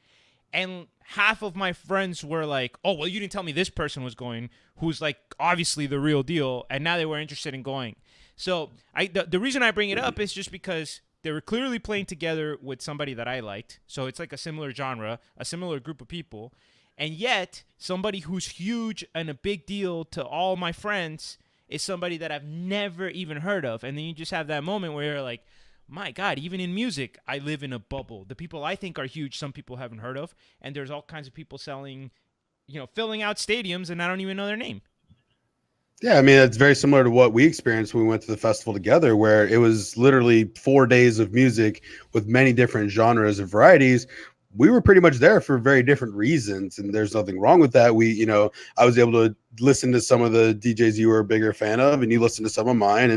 And half of my friends were like, oh, well, you didn't tell me this person was going, who's, like, obviously the real deal, and now they were interested in going. So the reason I bring it up is just because... they were clearly playing together with somebody that I liked. So it's like a similar genre, a similar group of people. And yet, somebody who's huge and a big deal to all my friends is somebody that I've never even heard of. And then you just have that moment where you're like, my God, even in music, I live in a bubble. The people I think are huge, some people haven't heard of. And there's all kinds of people selling, filling out stadiums, and I don't even know their name. Yeah, I mean, it's very similar to what we experienced when we went to the festival together, where it was literally 4 days of music with many different genres and varieties. We were pretty much there for very different reasons, and there's nothing wrong with that. I was able to listen to some of the DJs you were a bigger fan of, and you listened to some of mine,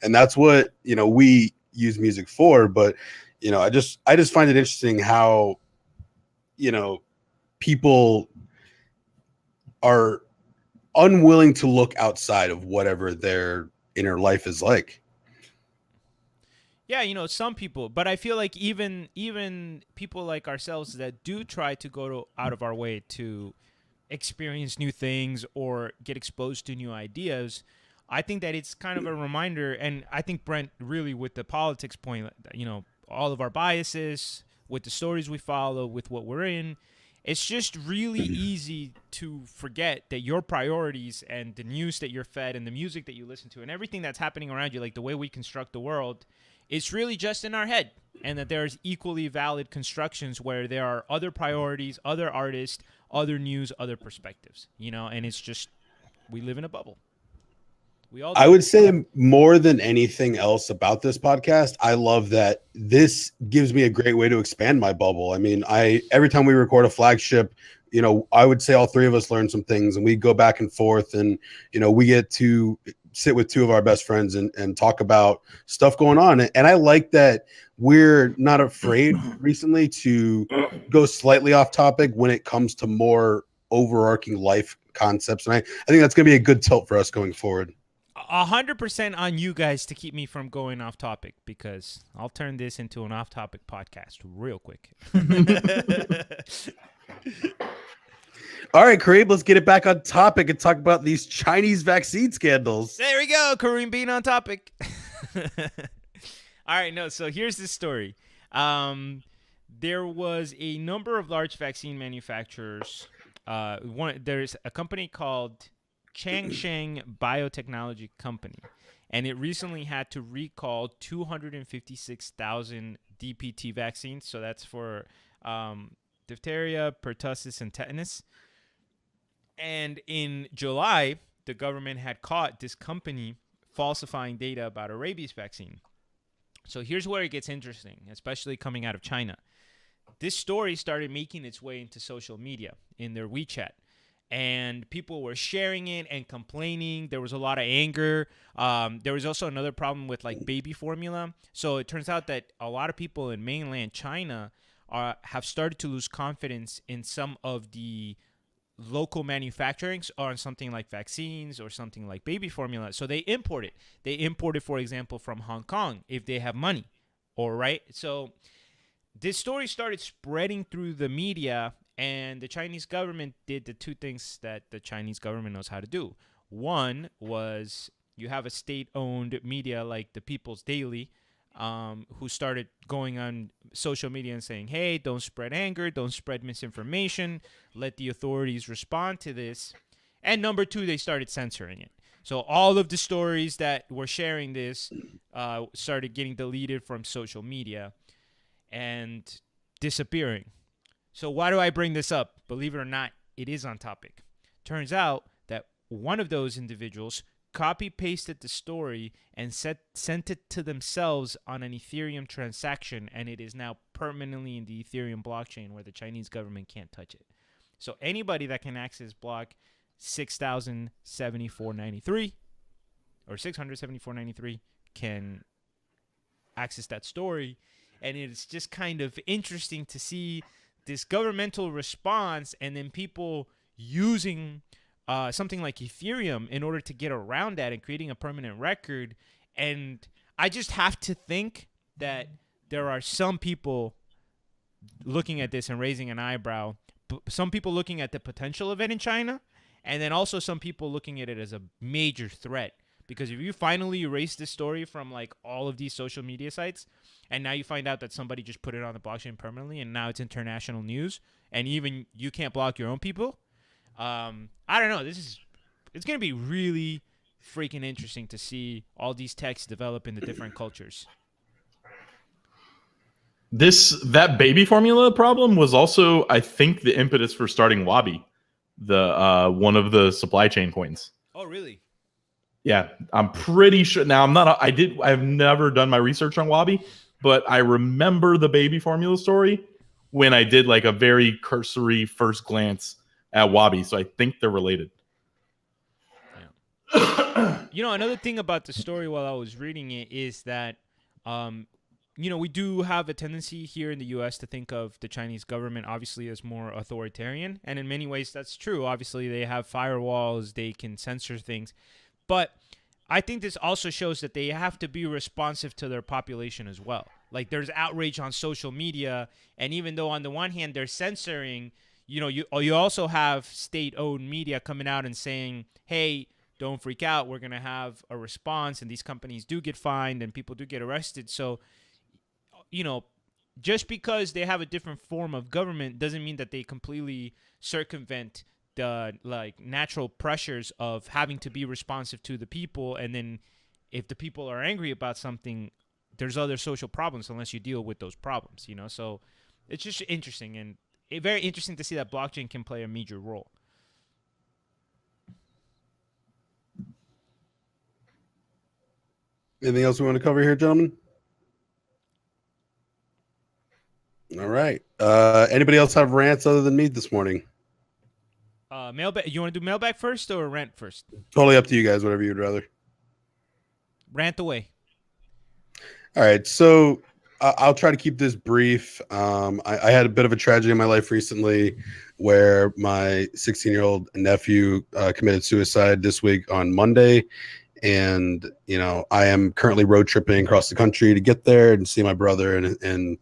and that's what, we use music for. But, I just find it interesting how, people are unwilling to look outside of whatever their inner life is like. Yeah, some people, but I feel like even people like ourselves that do try to out of our way to experience new things or get exposed to new ideas, I think that it's kind of a reminder. And I think Brent really, with the politics point, all of our biases, with the stories we follow, with what we're in, it's just really easy to forget that your priorities and the news that you're fed and the music that you listen to and everything that's happening around you, like the way we construct the world, it's really just in our head, and that there's equally valid constructions where there are other priorities, other artists, other news, other perspectives, and it's just, we live in a bubble. We all do. I would say more than anything else about this podcast, I love that this gives me a great way to expand my bubble. I mean, every time we record a flagship, I would say all three of us learn some things, and we go back and forth, and we get to sit with two of our best friends and talk about stuff going on. And I like that we're not afraid recently to go slightly off topic when it comes to more overarching life concepts. And I think that's going to be a good tilt for us going forward. 100% on you guys to keep me from going off topic, because I'll turn this into an off topic podcast real quick. All right, Kareem, let's get it back on topic and talk about these Chinese vaccine scandals. There we go, Kareem being on topic. All right, so here's the story. There was a number of large vaccine manufacturers. There's a company called Changsheng Biotechnology Company, and it recently had to recall 256,000 DPT vaccines. So that's for diphtheria, pertussis, and tetanus. And in July, the government had caught this company falsifying data about a rabies vaccine. So here's where it gets interesting, especially coming out of China. This story started making its way into social media in their WeChat, and people were sharing it and complaining. There was a lot of anger. There was also another problem with like baby formula. So it turns out that a lot of people in mainland China have started to lose confidence in some of the local manufacturings on something like vaccines or something like baby formula. So they import it. They import it, for example, from Hong Kong if they have money. All right. So this story started spreading through the media, and the Chinese government did the two things that the Chinese government knows how to do. One was you have a state-owned media like the People's Daily, who started going on social media and saying, hey, don't spread anger, don't spread misinformation, let the authorities respond to this. And number two, they started censoring it. So all of the stories that were sharing this started getting deleted from social media and disappearing. So why do I bring this up? Believe it or not, it is on topic. Turns out that one of those individuals copy-pasted the story and sent it to themselves on an Ethereum transaction, and it is now permanently in the Ethereum blockchain where the Chinese government can't touch it. So anybody that can access block 6,074.93 or 674.93 can access that story, and it's just kind of interesting to see this governmental response and then people using something like Ethereum in order to get around that and creating a permanent record. And I just have to think that there are some people looking at this and raising an eyebrow, some people looking at the potential of it in China, and then also some people looking at it as a major threat. Because if you finally erase this story from like all of these social media sites, and now you find out that somebody just put it on the blockchain permanently, and now it's international news, and even you can't block your own people, I don't know. It's going to be really freaking interesting to see all these texts develop in the different cultures. That baby formula problem was also, I think, the impetus for starting Wabi, the one of the supply chain coins. Oh, really? Yeah, I'm pretty sure. Now, I've never done my research on Wabi, but I remember the baby formula story when I did like a very cursory first glance at Wabi. So I think they're related. Yeah. Another thing about the story while I was reading it is that, we do have a tendency here in the U.S. to think of the Chinese government obviously as more authoritarian. And in many ways, that's true. Obviously, they have firewalls. They can censor things. But I think this also shows that they have to be responsive to their population as well. Like there's outrage on social media, and even though on the one hand they're censoring, you also have state-owned media coming out and saying, hey, don't freak out, we're going to have a response, and these companies do get fined and people do get arrested. So, just because they have a different form of government doesn't mean that they completely circumvent the natural pressures of having to be responsive to the people. And then if the people are angry about something, there's other social problems unless you deal with those problems, So it's just interesting, and very interesting to see that blockchain can play a major role. Anything else we want to cover here, gentlemen? All right. Anybody else have rants other than me this morning? Mailbag. You want to do mailbag first or rant first? Totally up to you guys, whatever you'd rather. Rant away. All right. So I'll try to keep this brief. I had a bit of a tragedy in my life recently where my 16-year-old nephew committed suicide this week on Monday. And, I am currently road tripping across the country to get there and see my brother and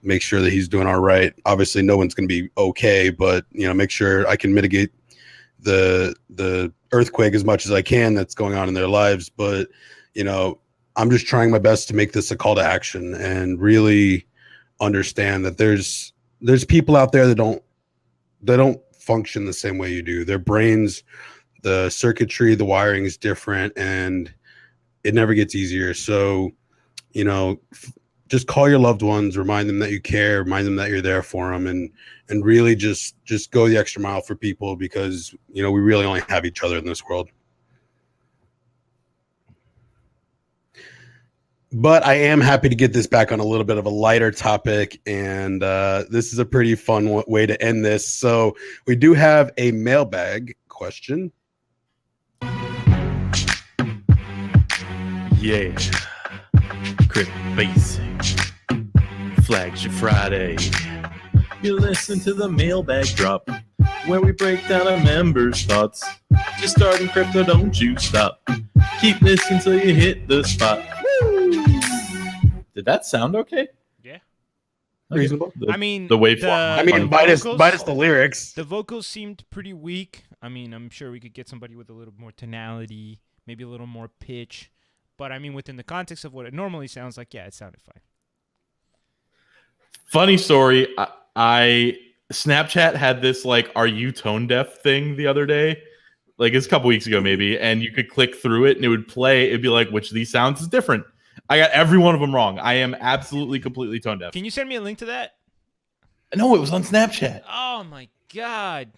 make sure that he's doing all right. Obviously, no one's going to be okay, but, make sure I can mitigate the earthquake as much as I can that's going on in their lives. But, I'm just trying my best to make this a call to action and really understand that there's people out there that don't function the same way you do. Their brains, the circuitry, the wiring is different, and it never gets easier. So, just call your loved ones, remind them that you care, remind them that you're there for them, and really just go the extra mile for people, because, we really only have each other in this world. But I am happy to get this back on a little bit of a lighter topic, and this is a pretty fun way to end this. So we do have a mailbag question. Yeah. Crypt Basic. Flagship Friday. You listen to the mailbag drop, where we break down our members' thoughts. Just starting crypto, don't you stop. Keep listening till you hit the spot. Woo! Did that sound okay? Yeah. Reasonable. The the waveform. Minus the lyrics. The vocals seemed pretty weak. I'm sure we could get somebody with a little more tonality, maybe a little more pitch. But within the context of what it normally sounds like, yeah, it sounded fine. Funny story. I Snapchat had this "Are you tone deaf?" thing the other day. It's a couple weeks ago maybe, and you could click through it and it would play. It'd be like, which of these sounds is different? I got every one of them wrong. I am absolutely, completely tone deaf. Can you send me a link to that? No, it was on Snapchat. Oh my God.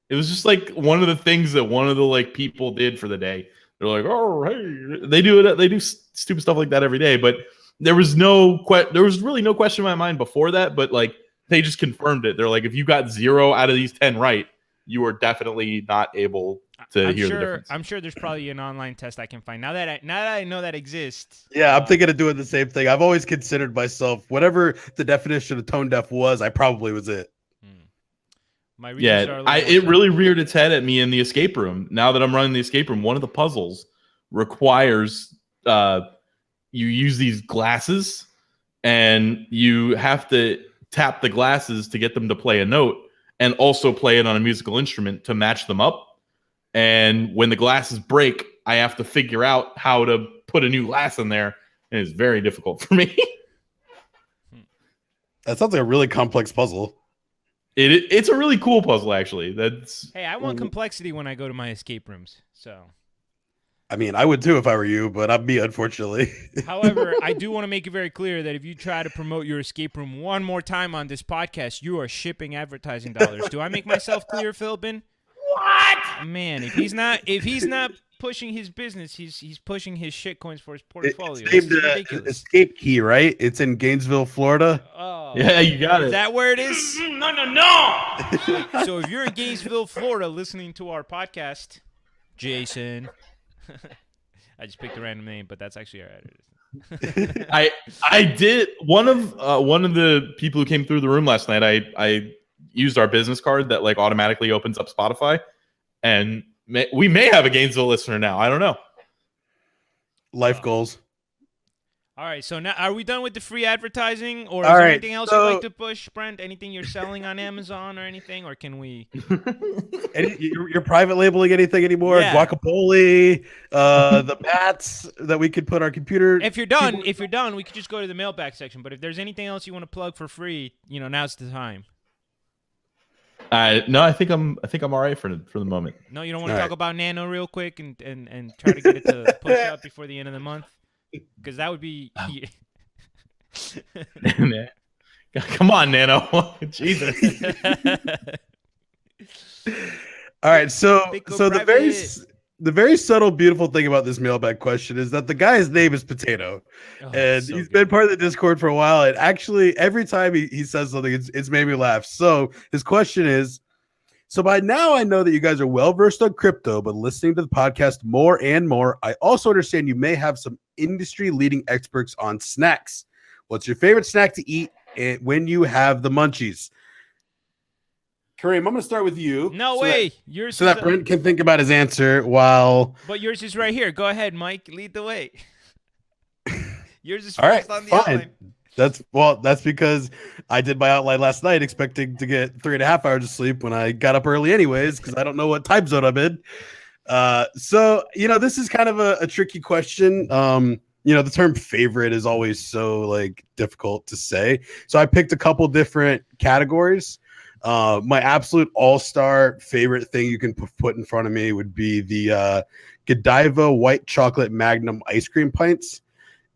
It was just one of the things that one of the people did for the day. They're like, oh, hey, they do it. They do stupid stuff like that every day. But there was really no question in my mind before that. But they just confirmed it. They're like, if you got 0 out of these 10 right, you are definitely not able to hear the difference. I'm sure there's probably an online test I can find. Now that I know that exists. Yeah, I'm thinking of doing the same thing. I've always considered myself, whatever the definition of tone deaf was, I probably was it. My it really reared its head at me in the escape room. Now that I'm running the escape room, one of the puzzles requires you use these glasses, and you have to tap the glasses to get them to play a note, and also play it on a musical instrument to match them up. And when the glasses break, I have to figure out how to put a new glass in there, and it's very difficult for me. That sounds like a really complex puzzle. It's a really cool puzzle, actually. Hey, I want complexity when I go to my escape rooms. So, I would too if I were you, but I'm me, unfortunately. However, I do want to make it very clear that if you try to promote your escape room one more time on this podcast, you are shipping advertising dollars. Do I make myself clear, Philbin? What? Man, if he's not pushing his business, he's pushing his shit coins for his portfolio. It's ridiculous. Escape Key, right? It's in Gainesville, Florida. Oh, yeah, you got it. Is that where it is? No. So if you're in Gainesville, Florida, listening to our podcast, Jason, I just picked a random name, but that's actually our editor. I did one of the people who came through the room last night. I used our business card that automatically opens up Spotify, and we may have a Gainesville listener now. I don't know. life Oh. goals. All right, so now are we done with the free advertising, or is All there right, anything else so- you'd like to push, Brent? Anything you're selling on Amazon or anything, or can we? You're private labeling anything anymore? Yeah. Guacamole, the mats that we could put our computer. If you're done, we could just go to the mailbag section. But if there's anything else you want to plug for free, now's the time. No, I think I'm all right for the moment. No, you don't want to All talk right. about Nano real quick and try to get it to push up before the end of the month, because that would be. Come on, Nano. Jesus. All right, so Big Go the Private. very subtle, beautiful thing about this mailbag question is that the guy's name is Potato, Oh, and so he's good. been part of the Discord for a while. And actually, every time he says something, it's made me laugh. So his question is: so by now, I know that you guys are well versed on crypto, but listening to the podcast more and more, I also understand you may have some industry leading experts on snacks. What's your favorite snack to eat when you have the munchies? Kareem, I'm going to start with you. No so way. That, Yours so is that Brent can think about his answer while. but yours is right here. Go ahead, Mike. Lead the way. Yours is All right, first on the fine. outline. That's because I did my outline last night expecting to get 3.5 hours of sleep when I got up early anyways, because I don't know what time zone I'm in. So this is kind of a tricky question. The term favorite is always so like difficult to say. So I picked a couple different categories. My absolute all-star favorite thing you can put in front of me would be the Godiva white chocolate Magnum ice cream pints.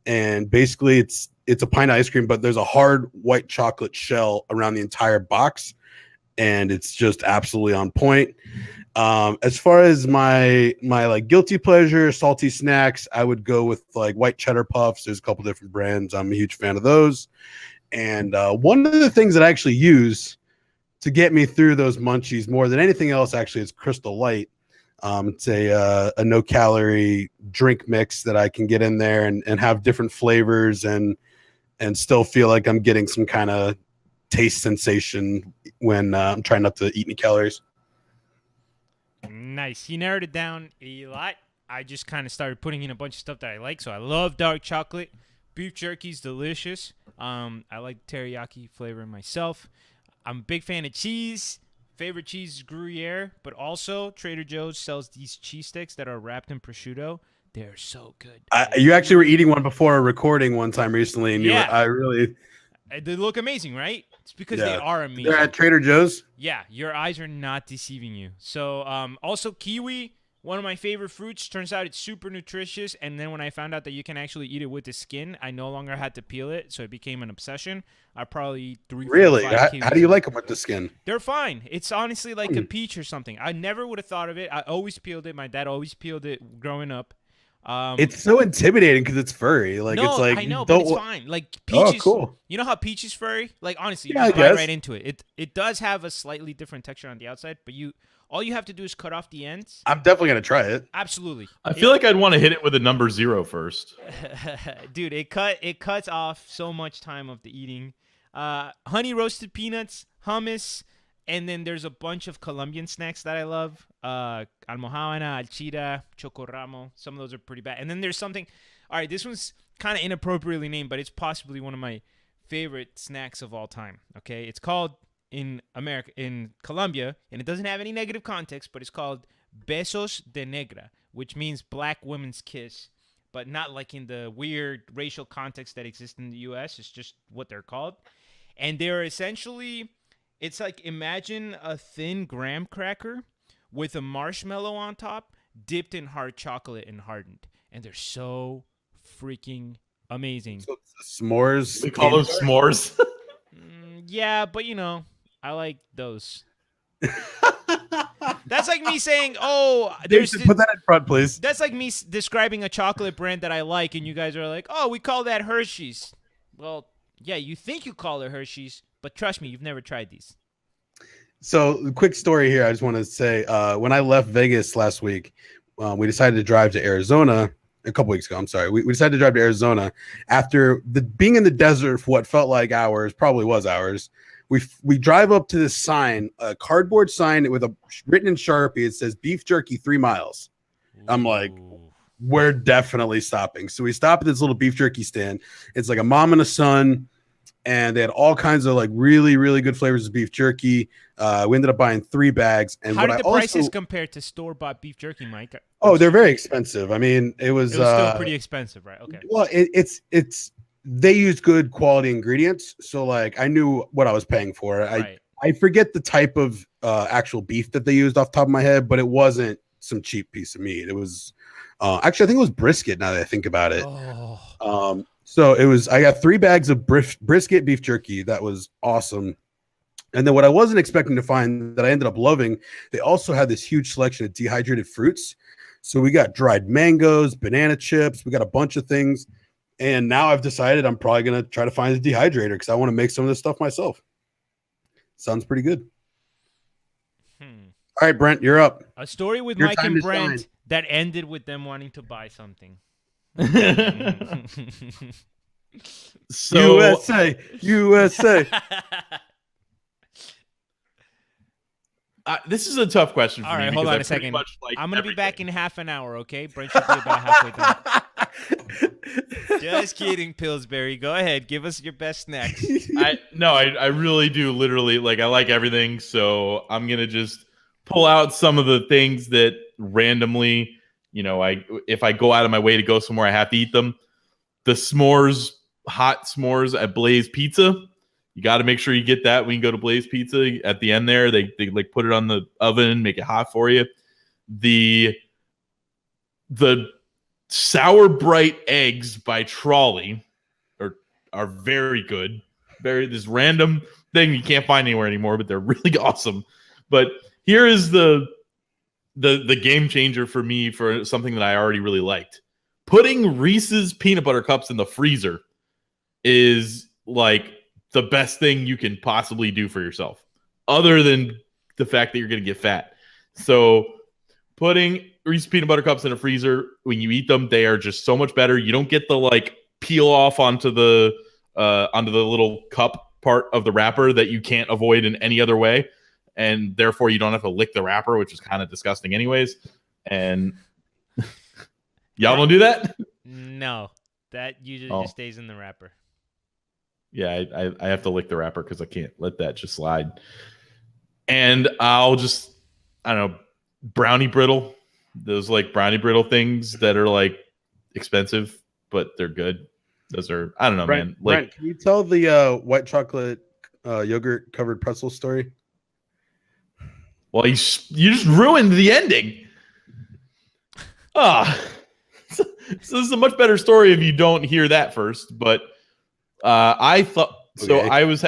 And basically it's a pint of ice cream, but there's a hard white chocolate shell around the entire box, and it's just absolutely on point. As far as my like guilty pleasure salty snacks, I would go with like white cheddar puffs. There's a couple different brands. I'm a huge fan of those. And one of the things that I actually use to get me through those munchies more than anything else actually is Crystal Light. It's a no calorie drink mix that I can get in there and have different flavors and still feel like I'm getting some kind of taste sensation when I'm trying not to eat any calories. Nice. He narrowed it down a lot. I just kind of started putting in a bunch of stuff that I like. So I love dark chocolate. Beef jerky's delicious. I like teriyaki flavor myself. I'm a big fan of cheese. Favorite cheese is Gruyere, but also Trader Joe's sells these cheese sticks that are wrapped in prosciutto. They're so good. You actually were eating one before a recording one time recently, and Yeah. they They look amazing, right? It's because they are amazing. They're at Trader Joe's. Yeah, your eyes are not deceiving you. So, also kiwi, one of my favorite fruits. Turns out it's super nutritious. And then when I found out that you can actually eat it with the skin, I no longer had to peel it, so it became an obsession. I probably eat 3, 4, Really? 5 How kiwis do you a- like them with the skin? They're fine. It's honestly like a peach or something. I never would have thought of it. I always peeled it. My dad always peeled it growing up. It's so intimidating because it's furry. Like no, it's like I know, you but don't it's wa- fine. Like Oh, peaches. cool. You know how peach is furry? Like honestly, Yeah, you I can bite guess. right into it. It does have a slightly different texture on the outside, but all you have to do is cut off the ends. I'm definitely gonna try it. Absolutely. I feel like I'd want to hit it with a number 0 first. Dude, it cuts off so much time of the eating. Honey roasted peanuts, hummus, and then there's a bunch of Colombian snacks that I love. Almojábana, alchira, chocorramo. Some of those are pretty bad. And then there's something. All right, this one's kind of inappropriately named, but it's possibly one of my favorite snacks of all time. Okay, it's called in Colombia, and it doesn't have any negative context, but it's called Besos de Negra, which means black woman's kiss, but not like in the weird racial context that exists in the U.S. It's just what they're called. And they're essentially, it's like imagine a thin graham cracker with a marshmallow on top, dipped in hard chocolate and hardened. And they're so freaking amazing. So it's s'mores. We call those s'mores. Yeah, but I like those. That's like me saying, "Oh, there's." Put that in front, please. That's like me describing a chocolate brand that I like, and you guys are like, "Oh, we call that Hershey's." Well, yeah, you think you call it Hershey's, but trust me, you've never tried these. So, quick story here. I just want to say, when I left Vegas last week, we decided to drive to Arizona. A couple weeks ago, I'm sorry. We decided to drive to Arizona after being in the desert for what felt like hours, probably was hours. We drive up to this sign, a cardboard sign with written in Sharpie. It says beef jerky 3 miles. I'm like, Ooh. we're definitely stopping. So we stop at this little beef jerky stand. It's like a mom and a son, and they had all kinds of like really, really good flavors of beef jerky. We ended up buying 3 bags. And How what did I the also, prices compare to store-bought beef jerky, Mike? oh, they're very expensive. I mean, it was still pretty expensive, right? Okay. well, it's they use good quality ingredients, so like I knew what I was paying for. Right. I forget the type of actual beef that they used off the top of my head, but it wasn't some cheap piece of meat. It was actually I think it was brisket. Now that I think about it, so it was. I got 3 bags of brisket beef jerky. That was awesome. And then what I wasn't expecting to find that I ended up loving, they also had this huge selection of dehydrated fruits. So we got dried mangoes, banana chips, we got a bunch of things. And now I've decided I'm probably going to try to find a dehydrator because I want to make some of this stuff myself. Sounds pretty good. All right, Brent, you're up. A story with Your Mike time and to Brent shine. that ended with them wanting to buy something. So USA. this is a tough question for All me. right, hold because on I a pretty second. much like I'm going to be back everything. in half an hour, okay? Brent should be about halfway done. Just kidding, Pillsbury. Go ahead. Give us your best snacks. I really do literally like I like everything, so I'm gonna just pull out some of the things that randomly, if I go out of my way to go somewhere, I have to eat them. The s'mores, hot s'mores at Blaze Pizza. You got to make sure you get that when you go to Blaze Pizza. At the end there, they like put it on the oven, make it hot for you. The Sour Bright eggs by Trolley are very good. Very this random thing you can't find anywhere anymore, but they're really awesome. But here is the game changer for me for something that I already really liked. Putting Reese's peanut butter cups in the freezer is like the best thing you can possibly do for yourself, other than the fact that you're going to get fat. So putting Reese's peanut butter cups in a freezer, when you eat them, they are just so much better. You don't get the like peel off onto the little cup part of the wrapper that you can't avoid in any other way, and therefore you don't have to lick the wrapper, which is kind of disgusting anyways. And y'all don't do that? No, that usually just stays in the wrapper. Yeah, I have to lick the wrapper because I can't let that just slide. And I'll just, I don't know, brownie brittle. Those like brownie brittle things that are like expensive, but they're good. Those are, I don't know, man. Like, Brent, can you tell the white chocolate yogurt covered pretzel story? well, you just ruined the ending. So this is a much better story if you don't hear that first. But I thought so. Okay. I was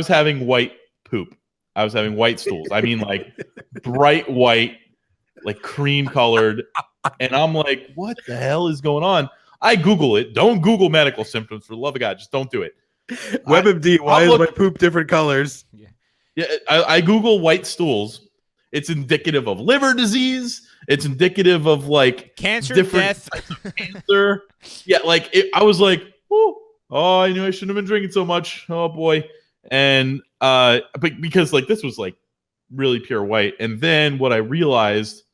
having white poop. I was having white stools. I mean, like bright white, like cream colored. And I'm like, what the hell is going on? I Google it. Don't Google medical symptoms, for the love of God. Just don't do it. WebMD, why is my poop different colors? Yeah, I Google white stools. It's indicative of liver disease. It's indicative of like Cancer, different death. types of cancer. Yeah, like I was like, oh, I knew I shouldn't have been drinking so much. Oh boy. And but because like this was like really pure white. And then what I realized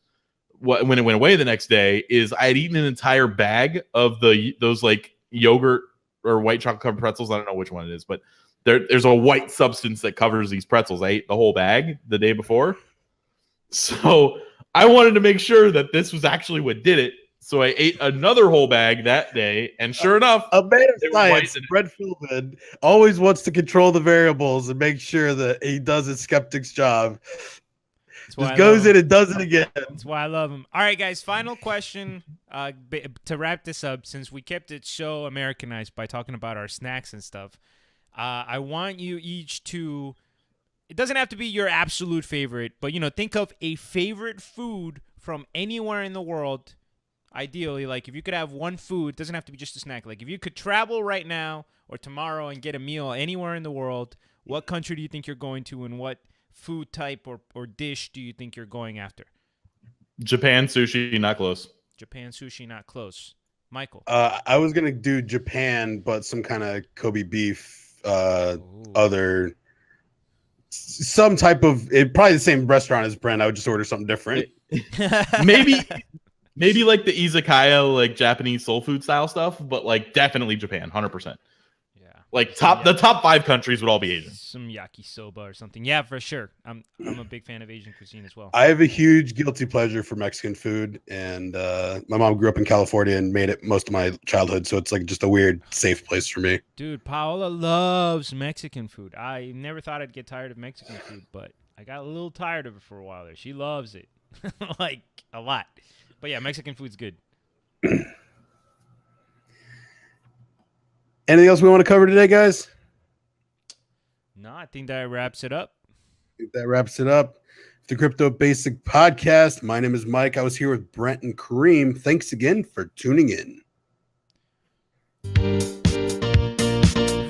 when it went away the next day is I had eaten an entire bag of those like yogurt or white chocolate covered pretzels. I don't know which one it is, but there's a white substance that covers these pretzels. I ate the whole bag the day before. So I wanted to make sure that this was actually what did it. So I ate another whole bag that day, and sure enough, a man of they were white science, in it. Brett Philbin, always wants to control the variables and make sure that he does his skeptic's job. Just goes in and does it again. That's why I love him. All right, guys, final question to wrap this up, since we kept it so Americanized by talking about our snacks and stuff. I want you each to, it doesn't have to be your absolute favorite, but, think of a favorite food from anywhere in the world. Ideally, like if you could have one food, it doesn't have to be just a snack. Like if you could travel right now or tomorrow and get a meal anywhere in the world, what country do you think you're going to, and what food type or dish do you think you're going after? Japan sushi, not close. Japan sushi, not close. Michael. I was gonna do Japan, but some kind of Kobe beef, some type of probably the same restaurant as Brent. I would just order something different. Maybe Maybe like the izakaya, like Japanese soul food style stuff, but like definitely Japan, 100%. Yeah. Like the top 5 countries would all be Asian. Some yakisoba or something. Yeah, for sure. I'm a big fan of Asian cuisine as well. I have a huge guilty pleasure for Mexican food, and my mom grew up in California and made it most of my childhood, so it's like just a weird, safe place for me. Dude, Paola loves Mexican food. I never thought I'd get tired of Mexican food, but I got a little tired of it for a while there. She loves it. Like, a lot. But yeah, Mexican food's good. Anything else we want to cover today, guys? No, I think that wraps it up. I think that wraps it up. The Crypto Basic Podcast. My name is Mike. I was here with Brent and Kareem. Thanks again for tuning in.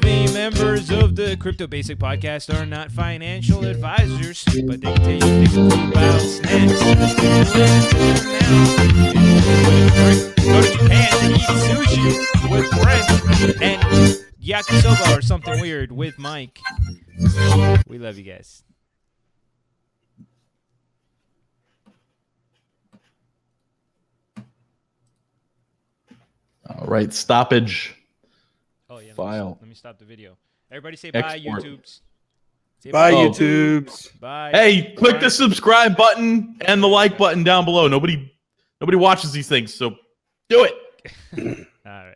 The members of the Crypto Basic Podcast are not financial advisors, but they can tell you things about snacks. Go to Japan to eat sushi with Brent and yakisoba or something weird with Mike. We love you guys. All right, stoppage. Oh yeah, File. let me stop the video. Everybody say bye, Export. YouTubes. Say Bye, Oh. YouTubes. Bye. Hey, click Bye. the subscribe button and the like button down below. Nobody watches these things, so do it. All right.